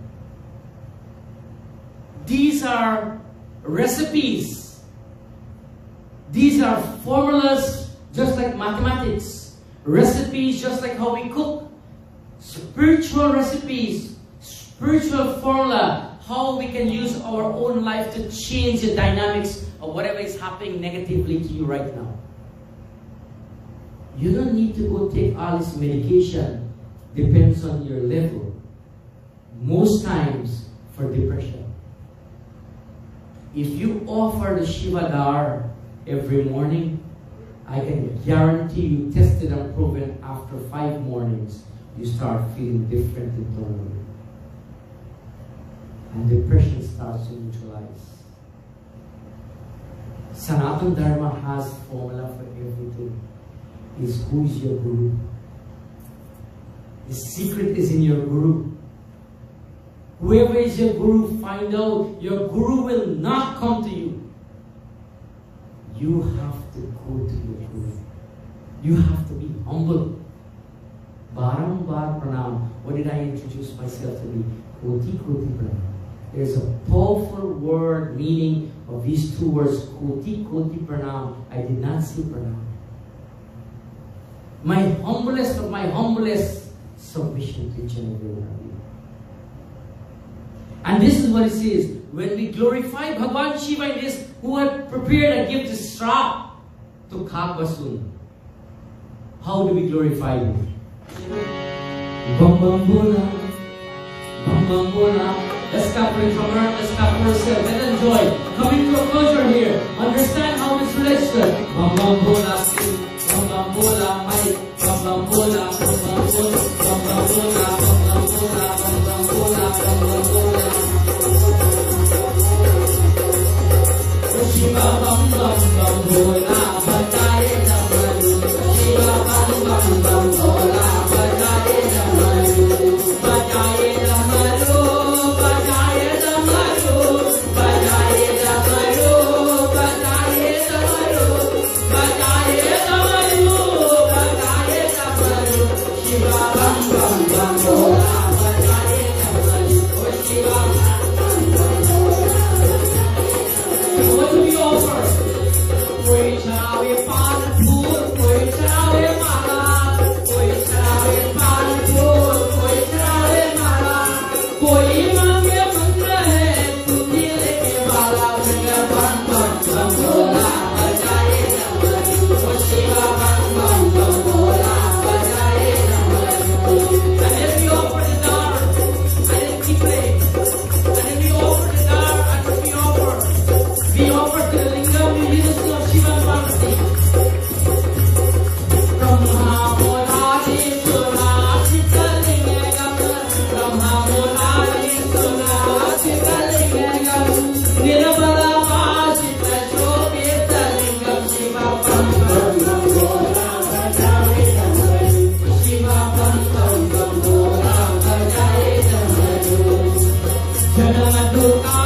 These are recipes. These are formulas just like mathematics. Recipes just like how we cook. Spiritual recipes, spiritual formula, how we can use our own life to change the dynamics of whatever is happening negatively to you right now. You don't need to go take all this medication. Depends on your level. Most times for depression. If you offer the Shivadar every morning, I can guarantee you, tested and proven, after 5 mornings, you start feeling different internally. And depression starts to neutralize. Sanatana Dharma has formula for everything. Is who is your guru? The secret is in your guru. Whoever is your guru, find out. Your guru will not come to you. You have to go to your guru. You have to be humble. Barambar pranam. What did I introduce myself to be? Koti koti pranam. There's a powerful word meaning of these 2 words. Koti koti pranam. I did not say pranam. My humblest of my humblest submission to each and every one of you. And this is what it says. When we glorify Bhagavan Shiva in this, who had prepared a gift, Srap to Kagbasun. How do we glorify him? Bam bam bola, bam bam bola. Let's clap for from her, let's clap for ourselves. Let's enjoy. Coming to a closure here. Understand how this relates to it. Bam bam bola, bam bam bola, Mike. Bam bam bola, bam bam bola, bam bam bola, bam bam bola, bam bam bola, bam bam bola. Shiva bam bam bam bola, bataye damaru. Shiva bam bam bam bola, bataye damaru. Bataye damaru, bataye damaru, bataye damaru, bataye damaru, bataye damaru, bataye damaru. Shiva bam bam bam bola, bataye damaru. Oh Shiva. What do we offer? Koi charawe pan phool, koi charawe mala, koi charawe pan phool, koi charawe mala, koi mange mantra hai, tu dil ke wala, bhanga bam bam bam bola, bajaye damaru, oh Shiva bam bam bam bola, bajaye damaru. And then we offer the dar, and then we play, and then we offer the dar, and then we offer. We offer to the lingam, we minister of Shiva and Parvati. Brahma Murari Sura Sita Lingam, Brahma Murari Sura Sita Lingam, Nirabala Vasita Shobhita Lingam, Shiva Bam Bam Bam Bola, Bajaye Damaru, Shiva Bam Bam Bam Bola, Bajaye Damaru. Janama Dukkha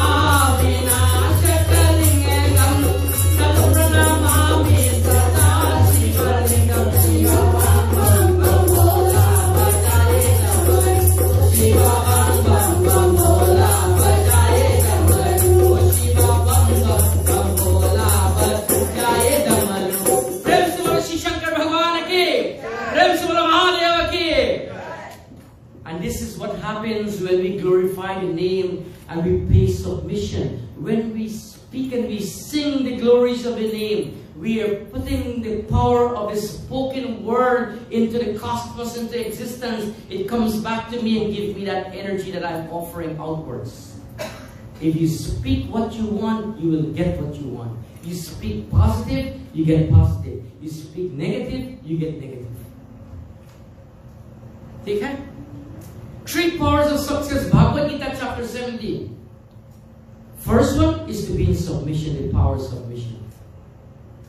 happens when we glorify the name and we pay submission. When we speak and we sing the glories of the name, we are putting the power of the spoken word into the cosmos, into existence. It comes back to me and gives me that energy that I'm offering outwards. If you speak what you want, you will get what you want. You speak positive, you get positive. You speak negative, you get negative. Okay? 3 powers of success, Bhagavad Gita chapter 17. First one is to be in submission, the power of submission.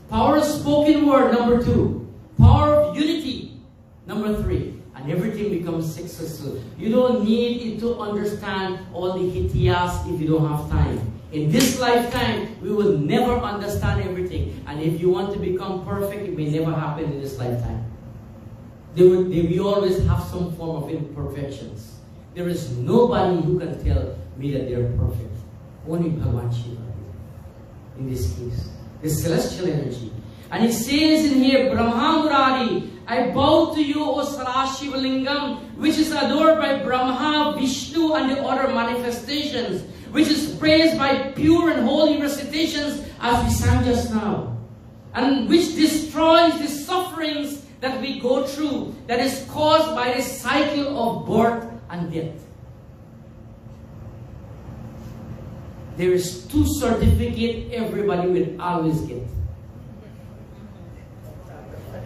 Power of spoken word, number 2. Power of unity, number 3. And everything becomes successful. You don't need to understand all the hitiyas if you don't have time. In this lifetime, we will never understand everything. And if you want to become perfect, it may never happen in this lifetime. We always have some form of imperfections. There is nobody who can tell me that they are perfect. Only Bhagavan Shiva in this case. The celestial energy. And it says in here, Brahma Murari, I bow to you, O Sarashiva Lingam, which is adored by Brahma, Vishnu, and the other manifestations. which is praised by pure and holy recitations as we sang just now, and which destroys the sufferings that we go through that is caused by the cycle of birth and death. There is 2 certificates everybody will always get.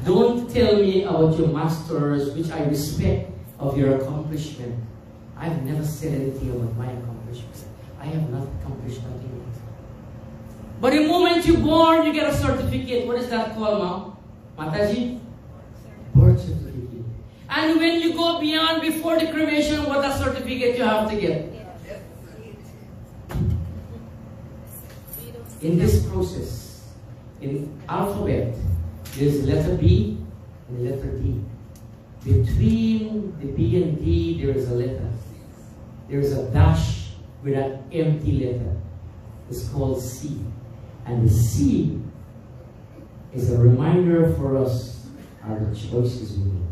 Don't tell me about your masters, which I respect, of your accomplishment. I've never said anything about my accomplishments. I have not accomplished nothing yet. But the moment you're born, you get a certificate. What is that called, Mom? Mataji? Birth certificate. And when you go beyond, before the cremation, what a certificate you have to get? In this process, in alphabet, there's letter B and letter D. Between the B and D, there is a letter. There is a dash with an empty letter. It's called C. And the C is a reminder for us are the choices we make.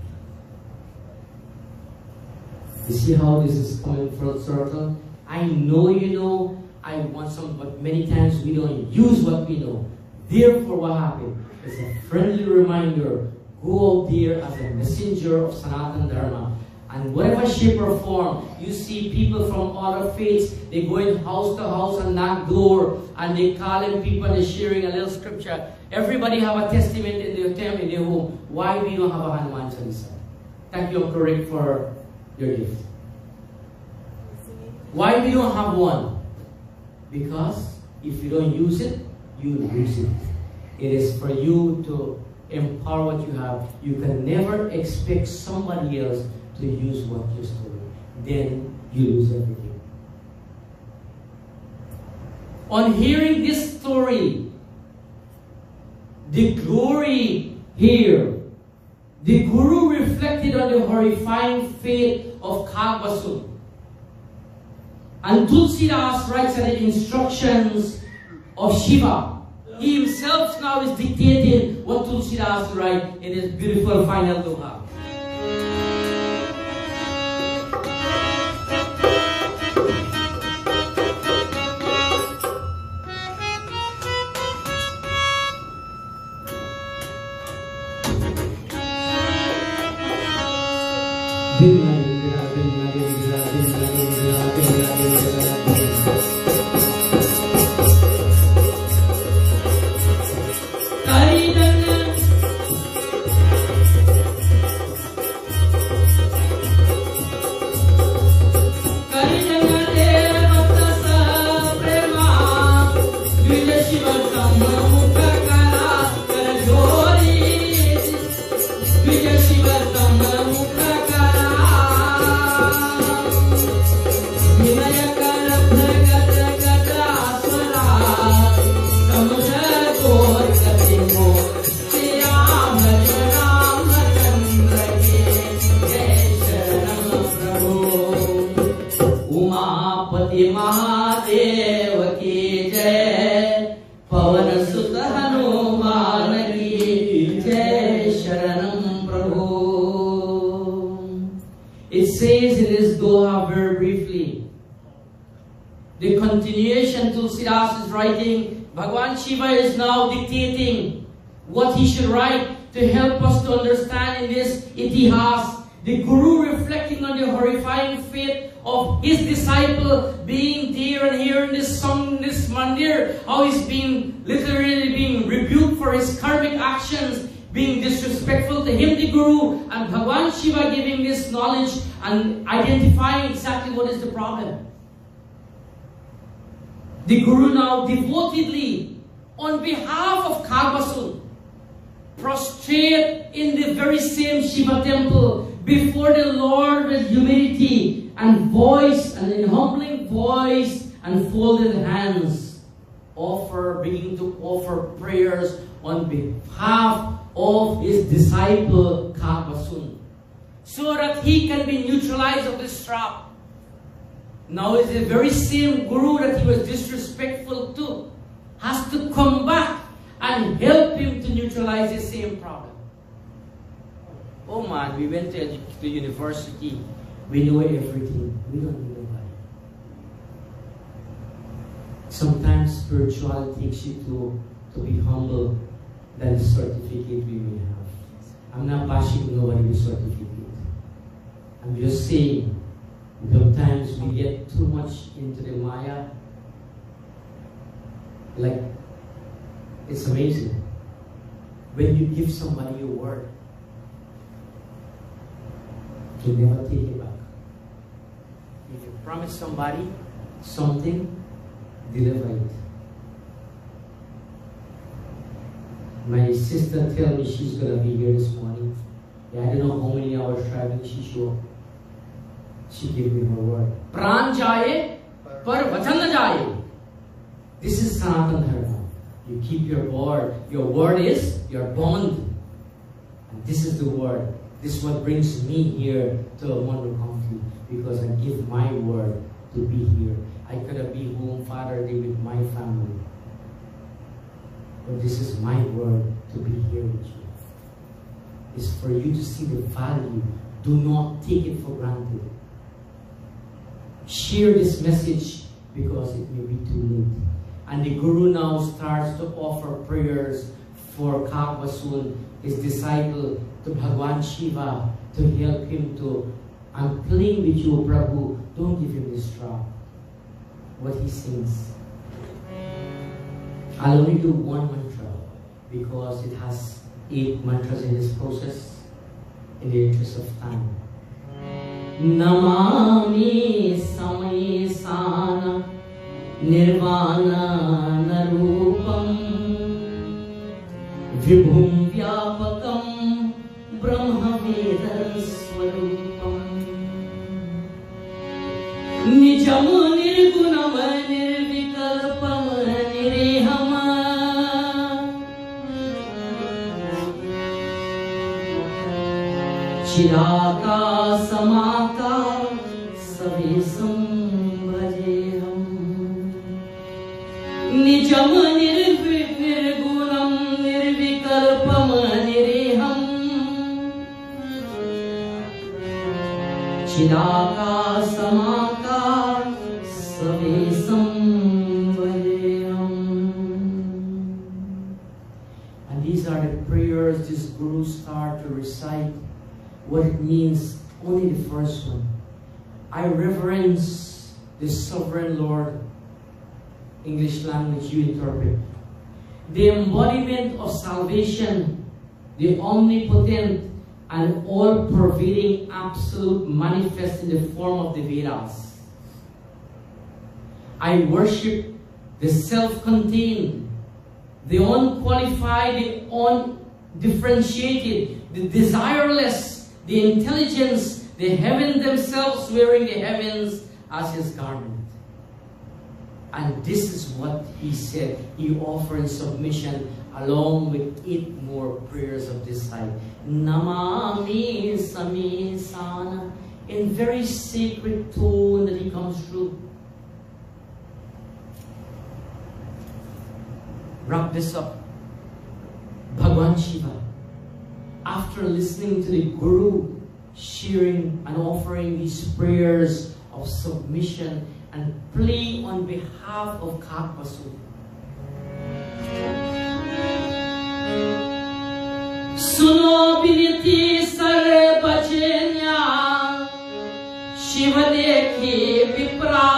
You see how this is coming full circle? I know you know, I want some, but many times we don't use what we know. Therefore, what happened? It's a friendly reminder. Go out there as a messenger of Sanatana Dharma. And whatever shape or form, you see people from other faiths, they go in house to house and knock door, and they calling people and they're sharing a little scripture. Everybody have a testament in their temple, in their home. Why we don't have a Hanuman Chalisa? Thank you, correct for your gift. Why we don't have one? Because if you don't use it, you lose it. It is for you to empower what you have. You can never expect somebody else to use what you're storing. Then you lose everything. On hearing this story, the glory here, the Guru reflected on the horrifying fate of Kalbasun. And Tulsidas writes at the instructions of Shiva. He himself now is dictating what Tulsidas writes in his beautiful final doha. It says in this doha very briefly, the continuation Tulsidas is writing, Bhagwan Shiva is now dictating what he should write to help us to understand in this itihas, the Guru reflecting on the horrifying fate of his disciple being there and here in this song, this mandir, how he's being literally being rebuked for his karmic actions, being disrespectful to him, the Guru, and Bhagwan Shiva giving this knowledge and identifying exactly what is the problem. The Guru now devotedly, on behalf of Kalbasun, prostrate in the very same Shiva temple before the Lord with humility and voice, and in humbling voice and folded hands, beginning to offer prayers on behalf of his disciple Kalbasun, so that he can be neutralized of this trap. Now it's the very same Guru that he was disrespectful to has to come back and help him to neutralize the same problem. Oh man, we went to university, we know everything, we don't know nobody. Sometimes spirituality takes you to be humble than the certificate we may have. I'm not bashing nobody with certificate. I'm just saying, sometimes we get too much into the Maya. Like, it's amazing. When you give somebody your word, you never take it back. If you promise somebody something, deliver it. My sister tell me she's gonna be here this morning. I don't know how many hours traveling she showed. She gave me her word. Pran jaye, par vachan na jaye. This is Sanatan Dharma. You keep your word. Your word is your bond. And this is the word. This is what brings me here to a wonderful country, because I give my word to be here. I could have been home Father Day with my family. But this is my word to be here with you. It's for you to see the value. Do not take it for granted. Share this message, because it may be too late. And the Guru now starts to offer prayers for Kakbasun, his disciple, to Bhagwan Shiva, to help him to, I'm playing with you, Prabhu, don't give him this drop. What he sings. I'll only do one mantra, because it has 8 mantras in this process, in the interest of time. Namami Samayesana Nirvana Narupam Vibhum Vyapakam Brahma Veda Swarupam Nijam Nirgunam Nirvikalpam Nirehama Chiraka Samaka Savisam Bhajeham Nijam Nirvirgunam Nirvikalpam Nireham Chiraka Samaka Savisam Bhajeham. And these are the prayers this Guru start to recite. What it means, only the first one. I reverence the sovereign Lord. English language, you interpret. The embodiment of salvation, the omnipotent and all-pervading absolute manifest in the form of the Vedas. I worship the self-contained, the unqualified, the undifferentiated, the desireless, the intelligence, the heaven themselves, wearing the heavens as his garment. And this is what he said. He offered in submission along with 8 more prayers of this type. Namami Samisana, in very sacred tone that he comes through. Wrap this up. Bhagwan Shiva, after listening to the Guru sharing and offering these prayers of submission and playing on behalf of Kakbasun, Suno biniti sar bachenya Shiva dekhi vipra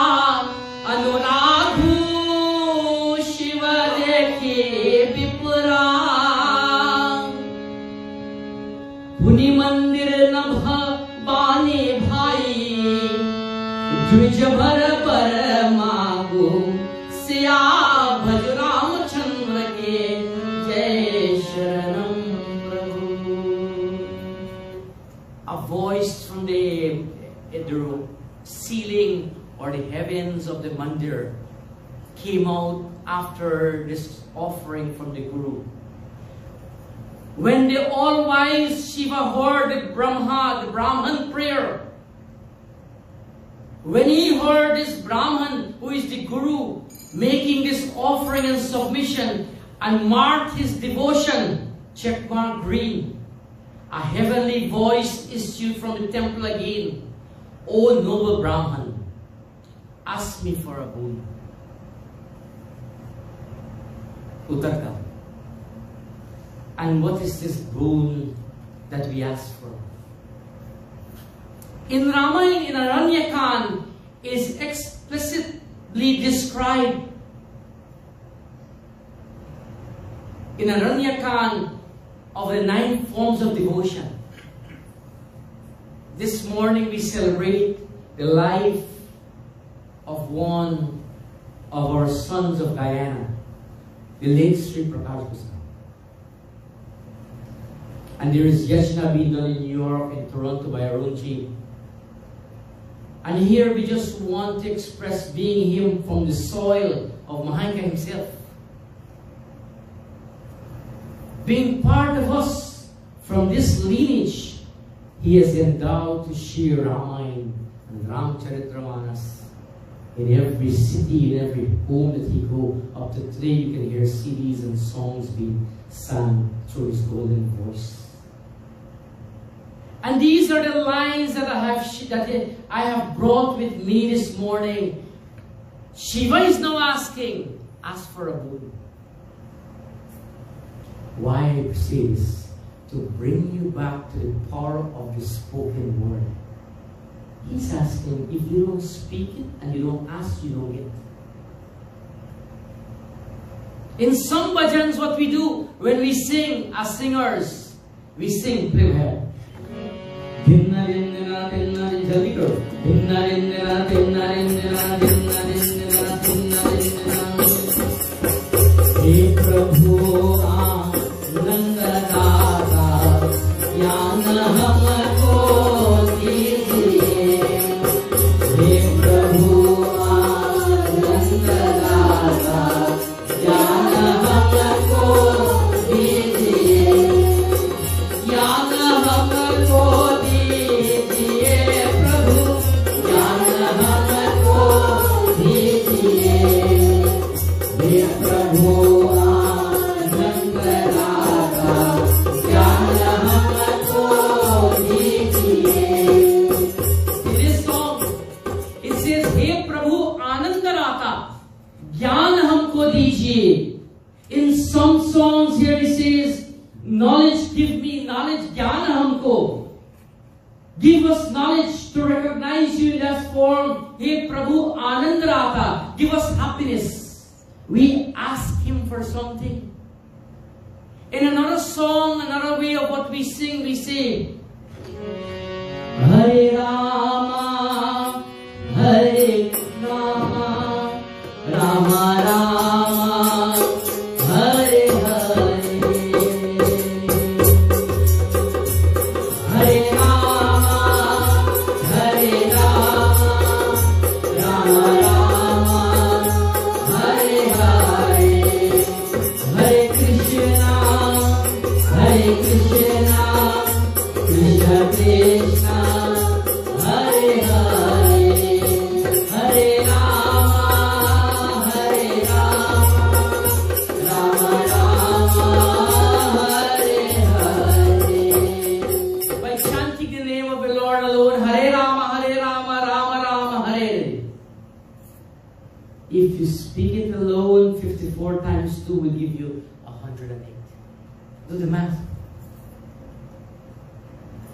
anuraghu Shiva dekhi vipra Puni mandir nabha bane bhai Dvij bhar par magu Siya bhaj Ramchandra ke Jai Sharanam Prabhu. A voice from the ceiling or the heavens of the mandir came out after this offering from the Guru. When the all-wise Shiva heard the Brahman prayer, when he heard this Brahman, who is the Guru, making this offering and submission and marked his devotion, checkmark green, a heavenly voice issued from the temple again. O noble Brahman, ask me for a boon. utarta. And what is this boon that we ask for? In Ramayana, in Aranyakan, is explicitly described. In Aranyakan of the 9 forms of devotion. This morning we celebrate the life of one of our sons of Guyana, the late Sri Prakash Goswami. And there is Yajna being done in New York and Toronto by Arunji. And here we just want to express being him from the soil of Mahanka himself. Being part of us from this lineage, he has endowed to share Ramayana and Ramcharitramanas in every city, in every home that he goes. Up to today, you can hear CDs and songs being sung through his golden voice. And these are the lines that I have brought with me this morning. Shiva is now asking, ask for a boon. Why I say this? To bring you back to the power of the spoken word. He's asking, if you don't speak it and you don't ask, you don't get it. In some bhajans, what we do when we sing as singers, we sing Prabhu. Hey Prabhu, in some songs here he says, knowledge, give me knowledge, jnana humko. Give us knowledge to recognize you in that form. Hey Prabhu, Anand Rata, give us happiness. We ask him for something. In another song, another way of what we sing, we say, Hare Rama, Hare Rama, Rama Rama, Hare Hare, Hare Rama, Hare Rama, Rama Rama, Hare Hare, Hare Krishna, Krishna Krishna, Hare Hare, Hare Rama, Hare Rama, Rama Rama, Hare Hare. By chanting the name of the Lord alone, Hare Rama, Hare Rama, Rama Rama, Hare. If you speak it alone, 54 times 2 will give you 108. Do the math.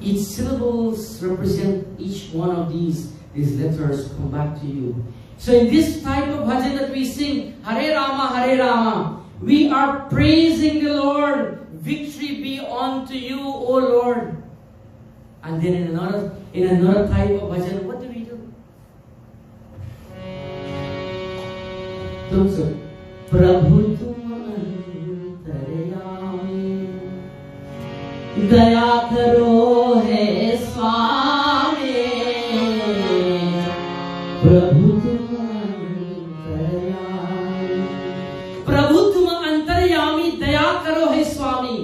Each syllables represent each one of these letters come back to you. So in this type of bhajan that we sing, Hare Rama, we are praising the Lord. Victory be unto you, O Lord. And then in another type of bhajan, what do we do? So, Prabhu tum antarayami, दया करो है स्वामी, प्रभु तुम अंतर्यामी, दया करो है स्वामी.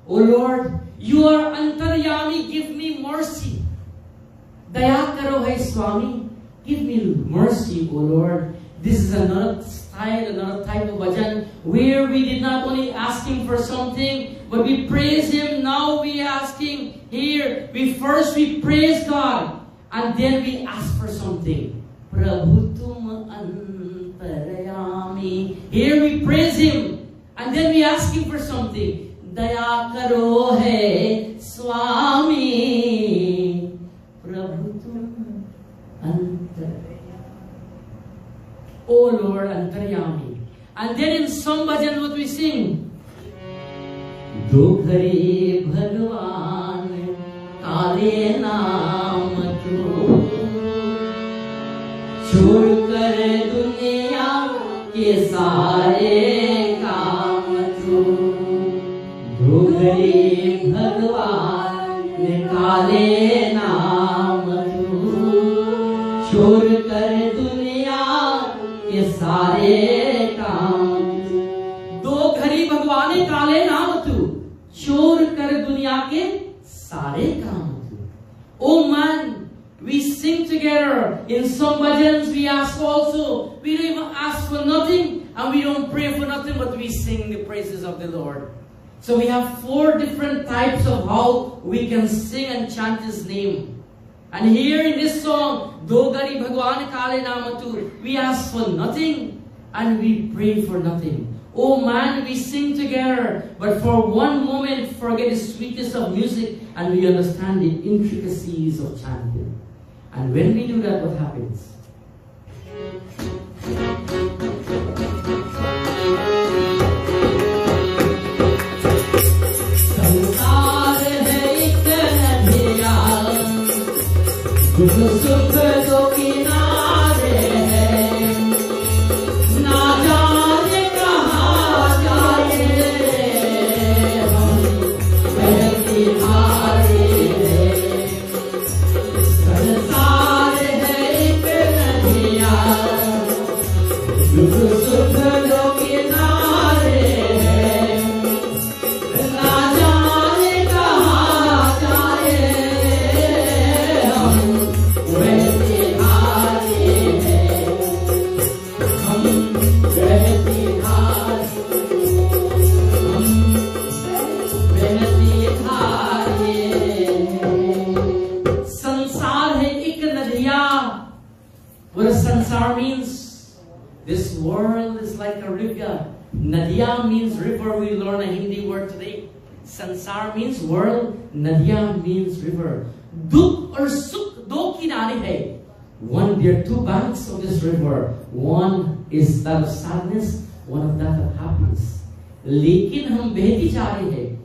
O Lord, you are antaryami, give me mercy. Daya karo hai Swami, give me mercy, O Lord. This is another style, another type of bhajan where we did not only ask him for something, but we praise him. Now we asking here. We praise God, and then we ask for something. Prabhu tum antarayami. Here we praise him, And then we ask him for something. Daya karo hai Swami, Prabhu tum antaryami. Oh Lord, antaryami. And then in some bhajan what we sing? Do ghari Bhagwan kale naam tu, chor kar duniya ke sare kaam tu. Do ghari Bhagwan kale naam tu, chor kar duniya ke sare kaam. दो घड़ी भगवान काले नाम तू, चोर कर दुनिया के सारे काम तू. Oh man, we sing together. In some bhajans we ask also. We don't even ask for nothing and we don't pray for nothing, but we sing the praises of the Lord. So we have 4 different types of how we can sing and chant His name. And here in this song, Do Gari Bhagwan Kale Namatu, we ask for nothing and we pray for nothing. Oh man, we sing together, but for one moment forget the sweetness of music and we understand the intricacies of chanting. And when we do that, what happens? What does sansar means? This world is like a river. Nadia means river. We learn a Hindi word today. Sansar means world. Nadia means river. Dukh or sukh do kinare hai. There are 2 banks of this river. One is that of sadness, one of that of happiness. Lekin hum behti ja rahe hai.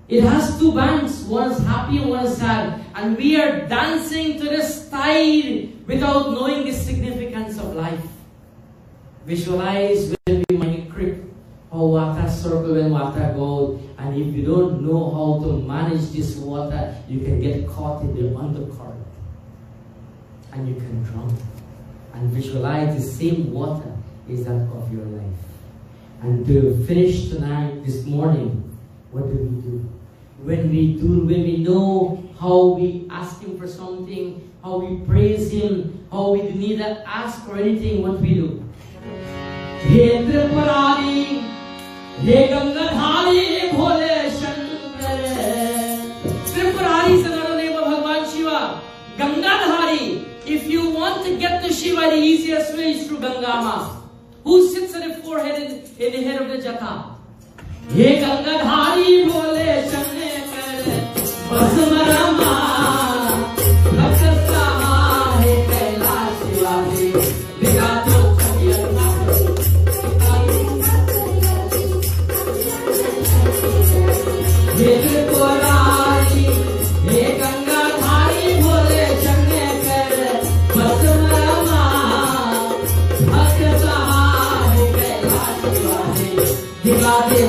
It has 2 banks. One is happy and one is sad. And we are dancing to this tide without knowing the significance of life. Visualize when we make a creek, how water circle when water goes, and if you don't know how to manage this water, you can get caught in the undercurrent and you can drown. And visualize the same water is that of your life. And to finish tonight, this morning, what do? When we know how we ask Him for something, how we praise Him, how we need to ask for anything, what we do? He Tripurari, He Gangadhari, Bhole Shankar. Tripurari is another name of Bhagwan Shiva. Gangadhari. If you want to get to Shiva, the easiest way is through Gangama, who sits at the forehead in the head of the Jata. He Gangadhari, Bhole Shankar, Basmarama, Bhaktastama, He Kailash Shivaji, Vigato He Tripurari, He Gangadhari, Bhole Shankar, Basmarama, Bhaktastama, He Kailash Shivaji, Vigato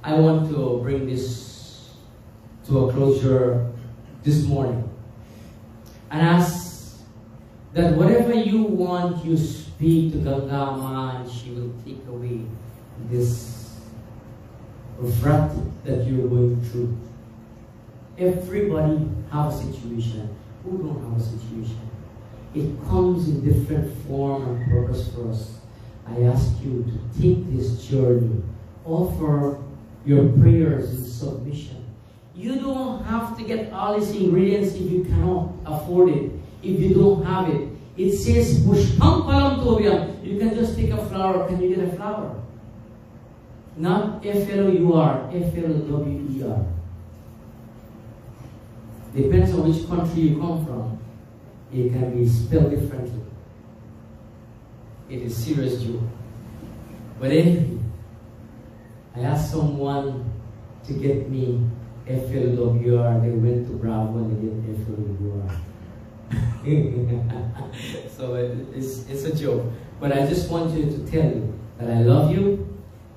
I want to bring this to a closure this morning and ask that whatever you want, you speak to Ganga Ma and she will take away this wrath that you're going through. Everybody have a situation. Who don't have a situation? It comes in different form and purpose for us. I ask you to take this journey, offer your prayers in submission. You don't have to get all these ingredients if you cannot afford it, if you don't have it. It says, Pushpam palam tobyam. You can just take a flower. Can you get a flower? Not F-L-O-U-R, F-L-O-W-E-R. Depends on which country you come from. It can be spelled differently. It is serious joke. But anyway, I asked someone to get me F-L-O-W-R. They went to Bravo and they get F-L-O-W-R. So it's a joke. But I just want you to tell you that I love you,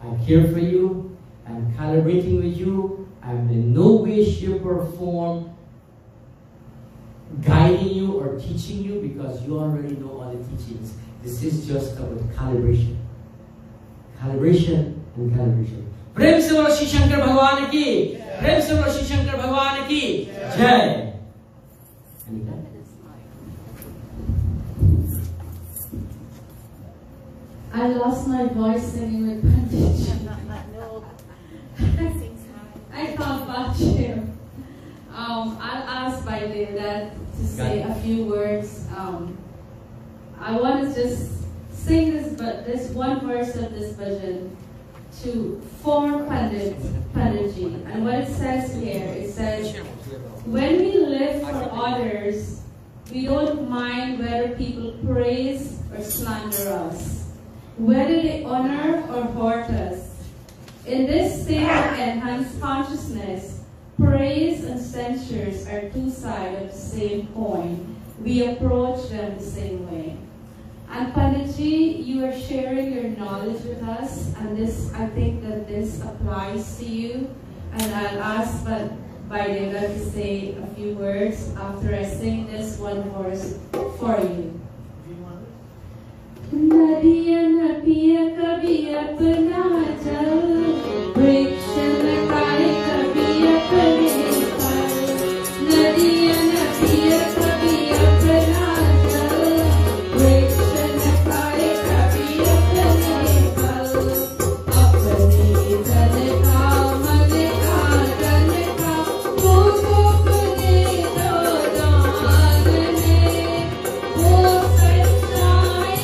I care for you, I'm calibrating with you, I'm in no way, shape, or form guiding you or teaching you because you already know all the teachings. This is just about calibration. Calibration and calibration. प्रेम से बोलो श्री शंकर भगवान की, प्रेम से बोलो श्री शंकर भगवान की जय। I lost my voice singing with Pandit. I can't watch him. I'll ask Baidev to say a few words. I want to just sing this one verse of this bhajan for Panditji. And what it says here, it says, when we live for others, we don't mind whether people praise or slander us, whether they honor or hurt us. In this state of enhanced consciousness, praise and censures are two sides of the same coin. We approach them the same way. And Panditji, you are sharing your knowledge with us, and I think that this applies to you. And I'll ask Baidev to say a few words after I sing this one verse for you. नदियाँ न पिया कभी अपना जल, वृक्ष न खाए कभी अपने फल। नदियाँ न पिया कभी अपना जल, वृक्ष न खाए कभी अपने फल। अपने तन का मन का तन का मुझको दे दो दान में, वो सच्चाई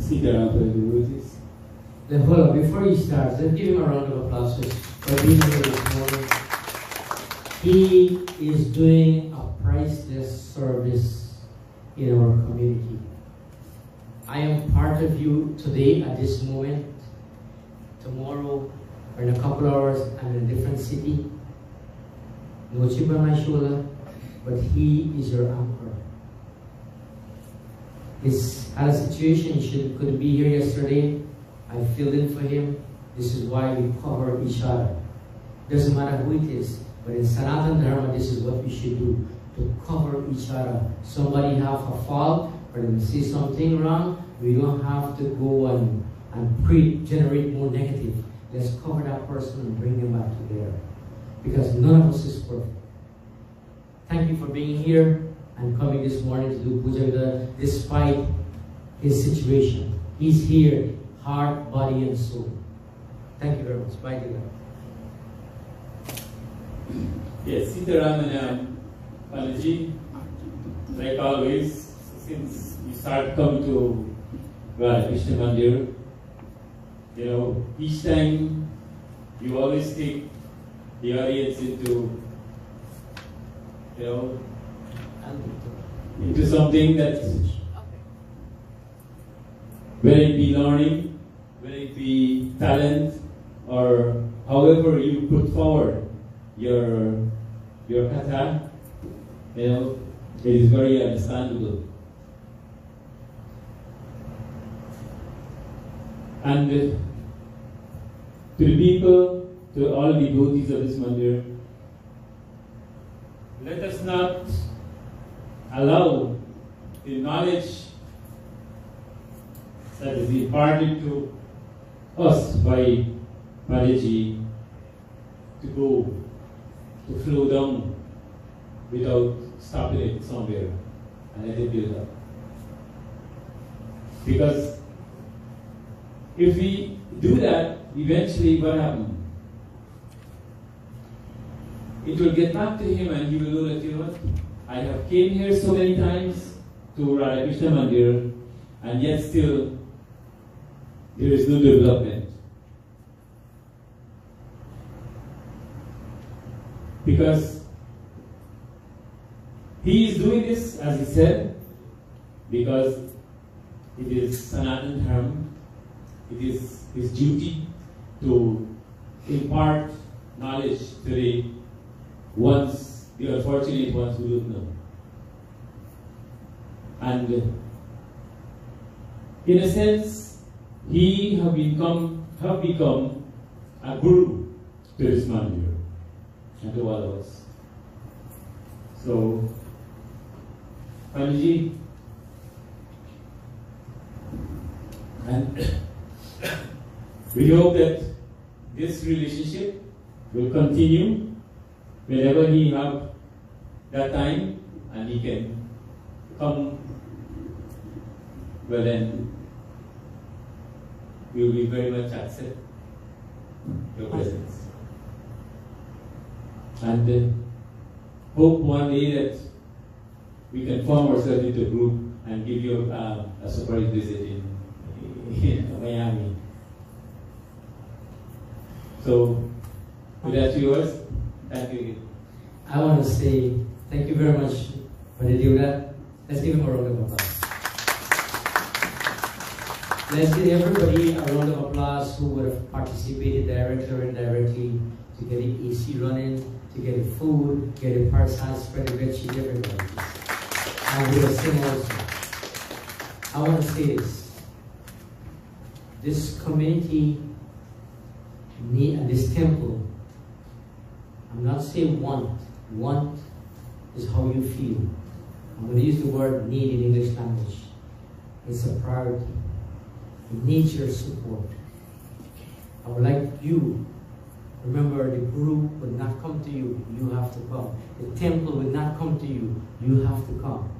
Sit down, Brother Roses. Hold on, before he starts, let's give him a round of applause for being here this morning. He is doing a priceless service in our community. I am part of you today at this moment. Tomorrow, or in a couple hours, I'm in a different city. No chip on my shoulder, but he is your anchor. He's had a situation, he couldn't be here yesterday. I filled in for him. This is why we cover each other. Doesn't matter who it is, but in Sanatana Dharma, this is what we should do, to cover each other. Somebody have a fault, or them see something wrong, we don't have to go and generate more negative. Let's cover that person and bring them back together. Because none of us is perfect. Thank you for being here and coming this morning to do Puja Vida despite his situation. He's here, heart, body, and soul. Thank you very much. Bye, Dila. Yes, Sitaram and Palaji, like always, since you start coming to Radha Krishna Mandir, you know, each time you always take the audience into, you know, into something that, whether it be learning, whether it be talent, or however you put forward your kata, you know, it is very understandable. And to the people, to all the devotees of this mandir, let us not allow the knowledge that is imparted to us by Padaji to flow down without stopping it somewhere and let it build up. Because if we do that, eventually what happens? It will get back to him and he will know that, you know what, I have came here so many times to Radha Krishna Mandir and yet still there is no development. Because he is doing this, as he said, because it is Sanatana Dharma. It is his duty to impart knowledge to the unfortunate ones who don't know. And in a sense, he have become a guru to this mandir and to all of us. So, Padaji, and we hope that this relationship will continue whenever he have that time and he can come. Well, then we will be very much accept your presence. And hope one day that we can form ourselves into a group and give you a surprise visit in Miami. So, with that yours, thank you. I want to say thank you very much for the Devda. Let's give him a round of applause. Let's give everybody a round of applause who would have participated directly or indirectly to get the AC running, to get the food, get the parcel, spread the bed sheet, everybody. And we will sing also. I want to say this. This community and this temple, I'm not saying want. Want is how you feel. I'm going to use the word need in English language. It's a priority. It needs your support. I would like you, remember the group would not come to you, you have to come. The temple would not come to you, you have to come.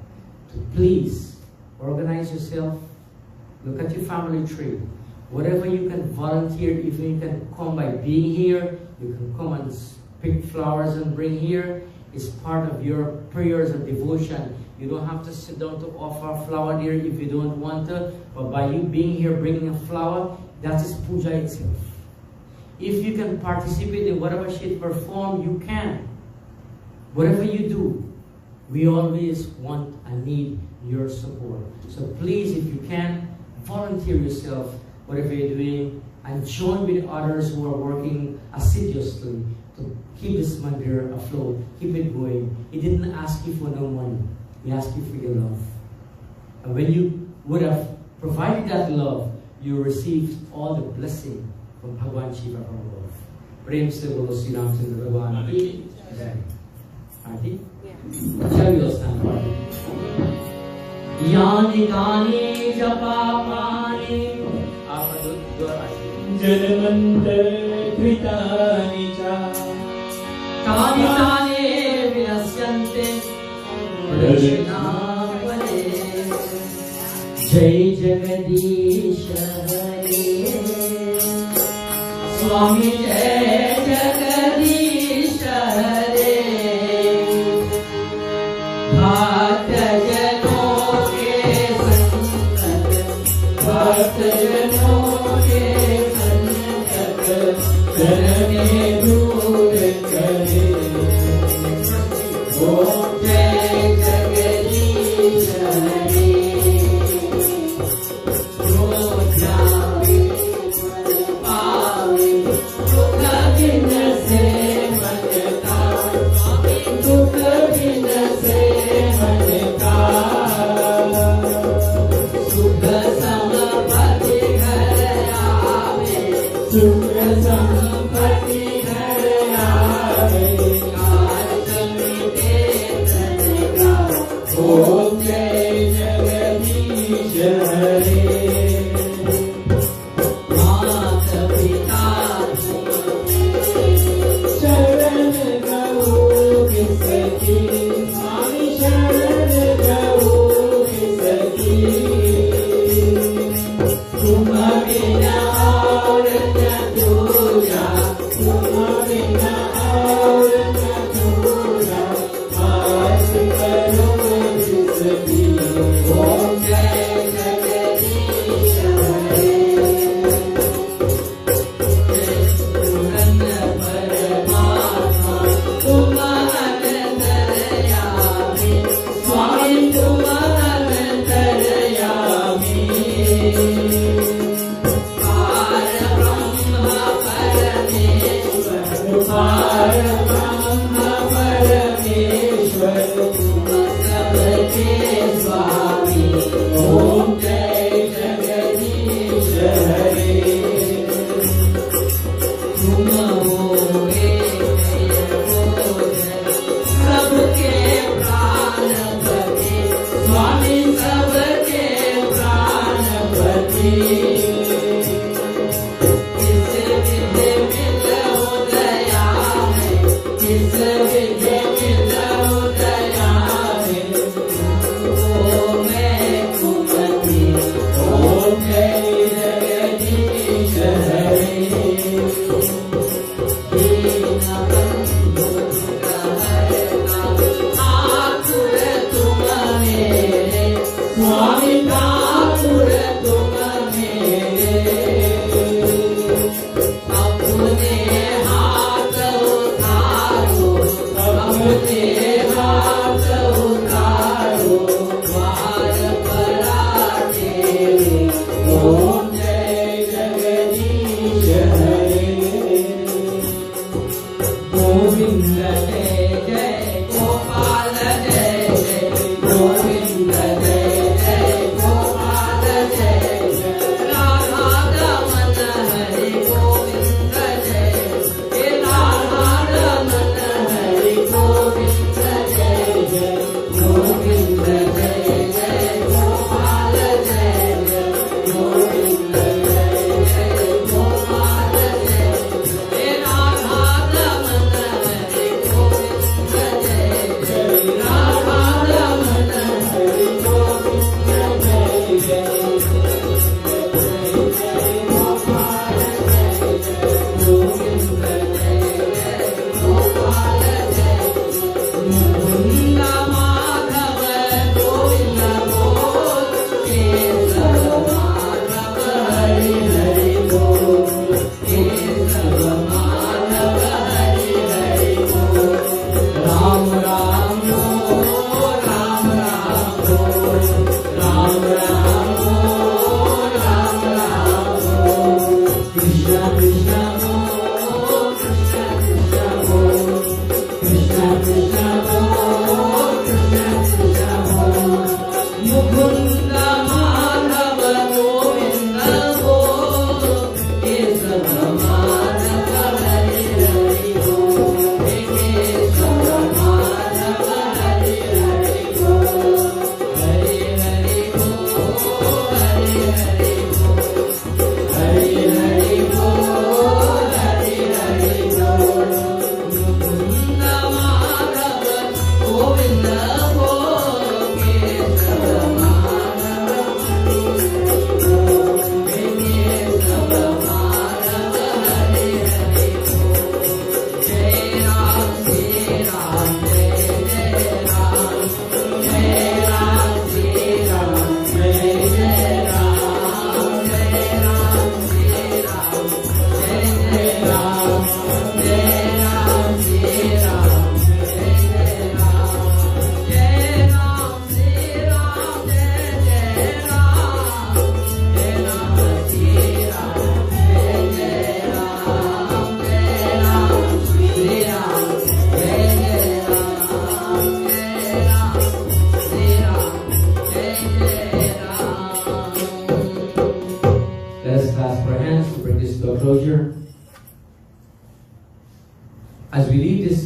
So please, organize yourself, look at your family tree. Whatever you can volunteer, if you can come by being here, you can come and pick flowers and bring here. It's part of your prayers and devotion. You don't have to sit down to offer a flower there if you don't want to, but by you being here, bringing a flower, that is puja itself. If you can participate in whatever she perform, you can. Whatever you do, we always want and need your support. So please, if you can, volunteer yourself, whatever you're doing, and join with others who are working assiduously to keep this mandir afloat, keep it going. He didn't ask you for no money. He asked you for your love. And when you would have provided that love, you received all the blessing from Bhagwan Shiva from above. Prem se bolo Sri Ramchandra Bhagwan ki jai. Auntie? Yeah. Shall we all stand for it? Yani Dani Japamani Apadudvarani Janamantara Kritani Cha Tani Tani Vinasyante Prajnapane Jai Jagadish Hare Swami Jai Jagadish Hare Bhakta Jano Ke Sankat Bhakta Jano Ke Sankat Janane Dur Kare Om Jai Jagadish Hare Tumma bina aur na tu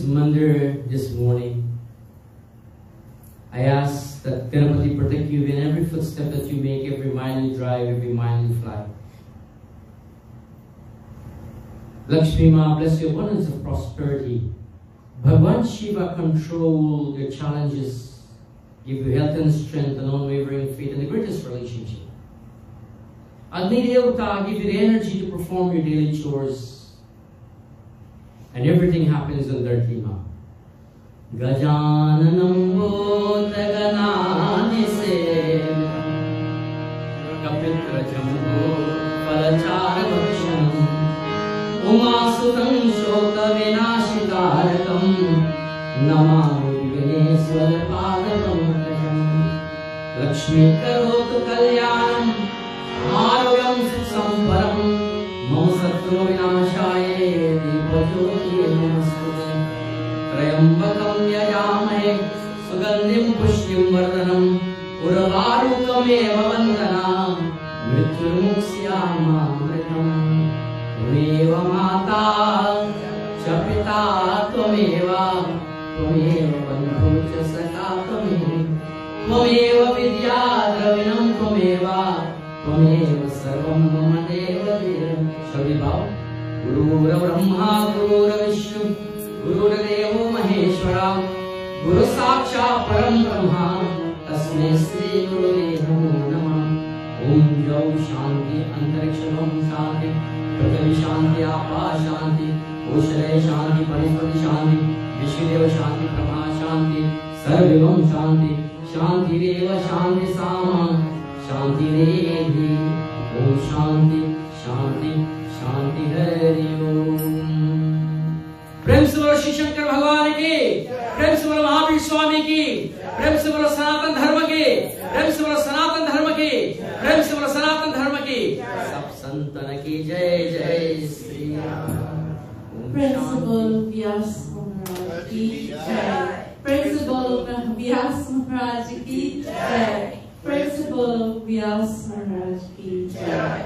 mandir this morning, I ask that Ganapati protect you in every footstep that you make, every mile you drive, every mile you fly. Lakshmi Ma bless your abundance of prosperity. Bhagwan Shiva control your challenges, give you health and strength and unwavering faith and the greatest relationship. Agni Devata give you the energy to perform your daily chores. And everything happens under Tima. Gajananam Bhotaganani Sevita Kapitra Jambu Palachara Vakshanam Umasutam Shoka Vinashikarakam Namami Vighneswara Padapamukam Lakshmi Karotu Kalyanam Arogyam Samparam Mama Satru Vinashaye Dipajyotiye Namastute Trayambakam Yajamahe Sugandhim Pushtim Vardhanam Urvarukam Vandanam Mrityurmuksiyama Mritam Tvameva Mata Chapita Tvameva Tvameva Bandhu Cha Saka Tvameva Vidya Dravinam Tvameva Tvameva Sarvam Mama Deva Deva Shabhibhav Guru Brahma Guru Vishnu Guru Devo Maheshwara Guru Saksha Param Brahma Tasmai Sri Guru Namo Namah Om Jau Shanti Antariksham Shanti Prithvi Shanti Apa Shanti Oshare Shanti Panispati Shanti Vishwadeva Shanti Brahma Shanti Sarvivam Shanti Shanti Deva Shanti Sama Shanti Devi Om Shanti Shanti Shanti Hari Om प्रेम से बोलो श्री शंकर भगवान की, प्रेम से बोलो महावीर स्वामी की, प्रेम से बोलो सनातन धर्म की, प्रेम से बोलो सनातन धर्म की, प्रेम से बोलो सनातन धर्म की, सब संतन की जय जय Shri Ram. Principal Vyas Maharaj ki jai. Principal Vyas Maharaj ki jai. Principal Vyas Maharaj ki jai.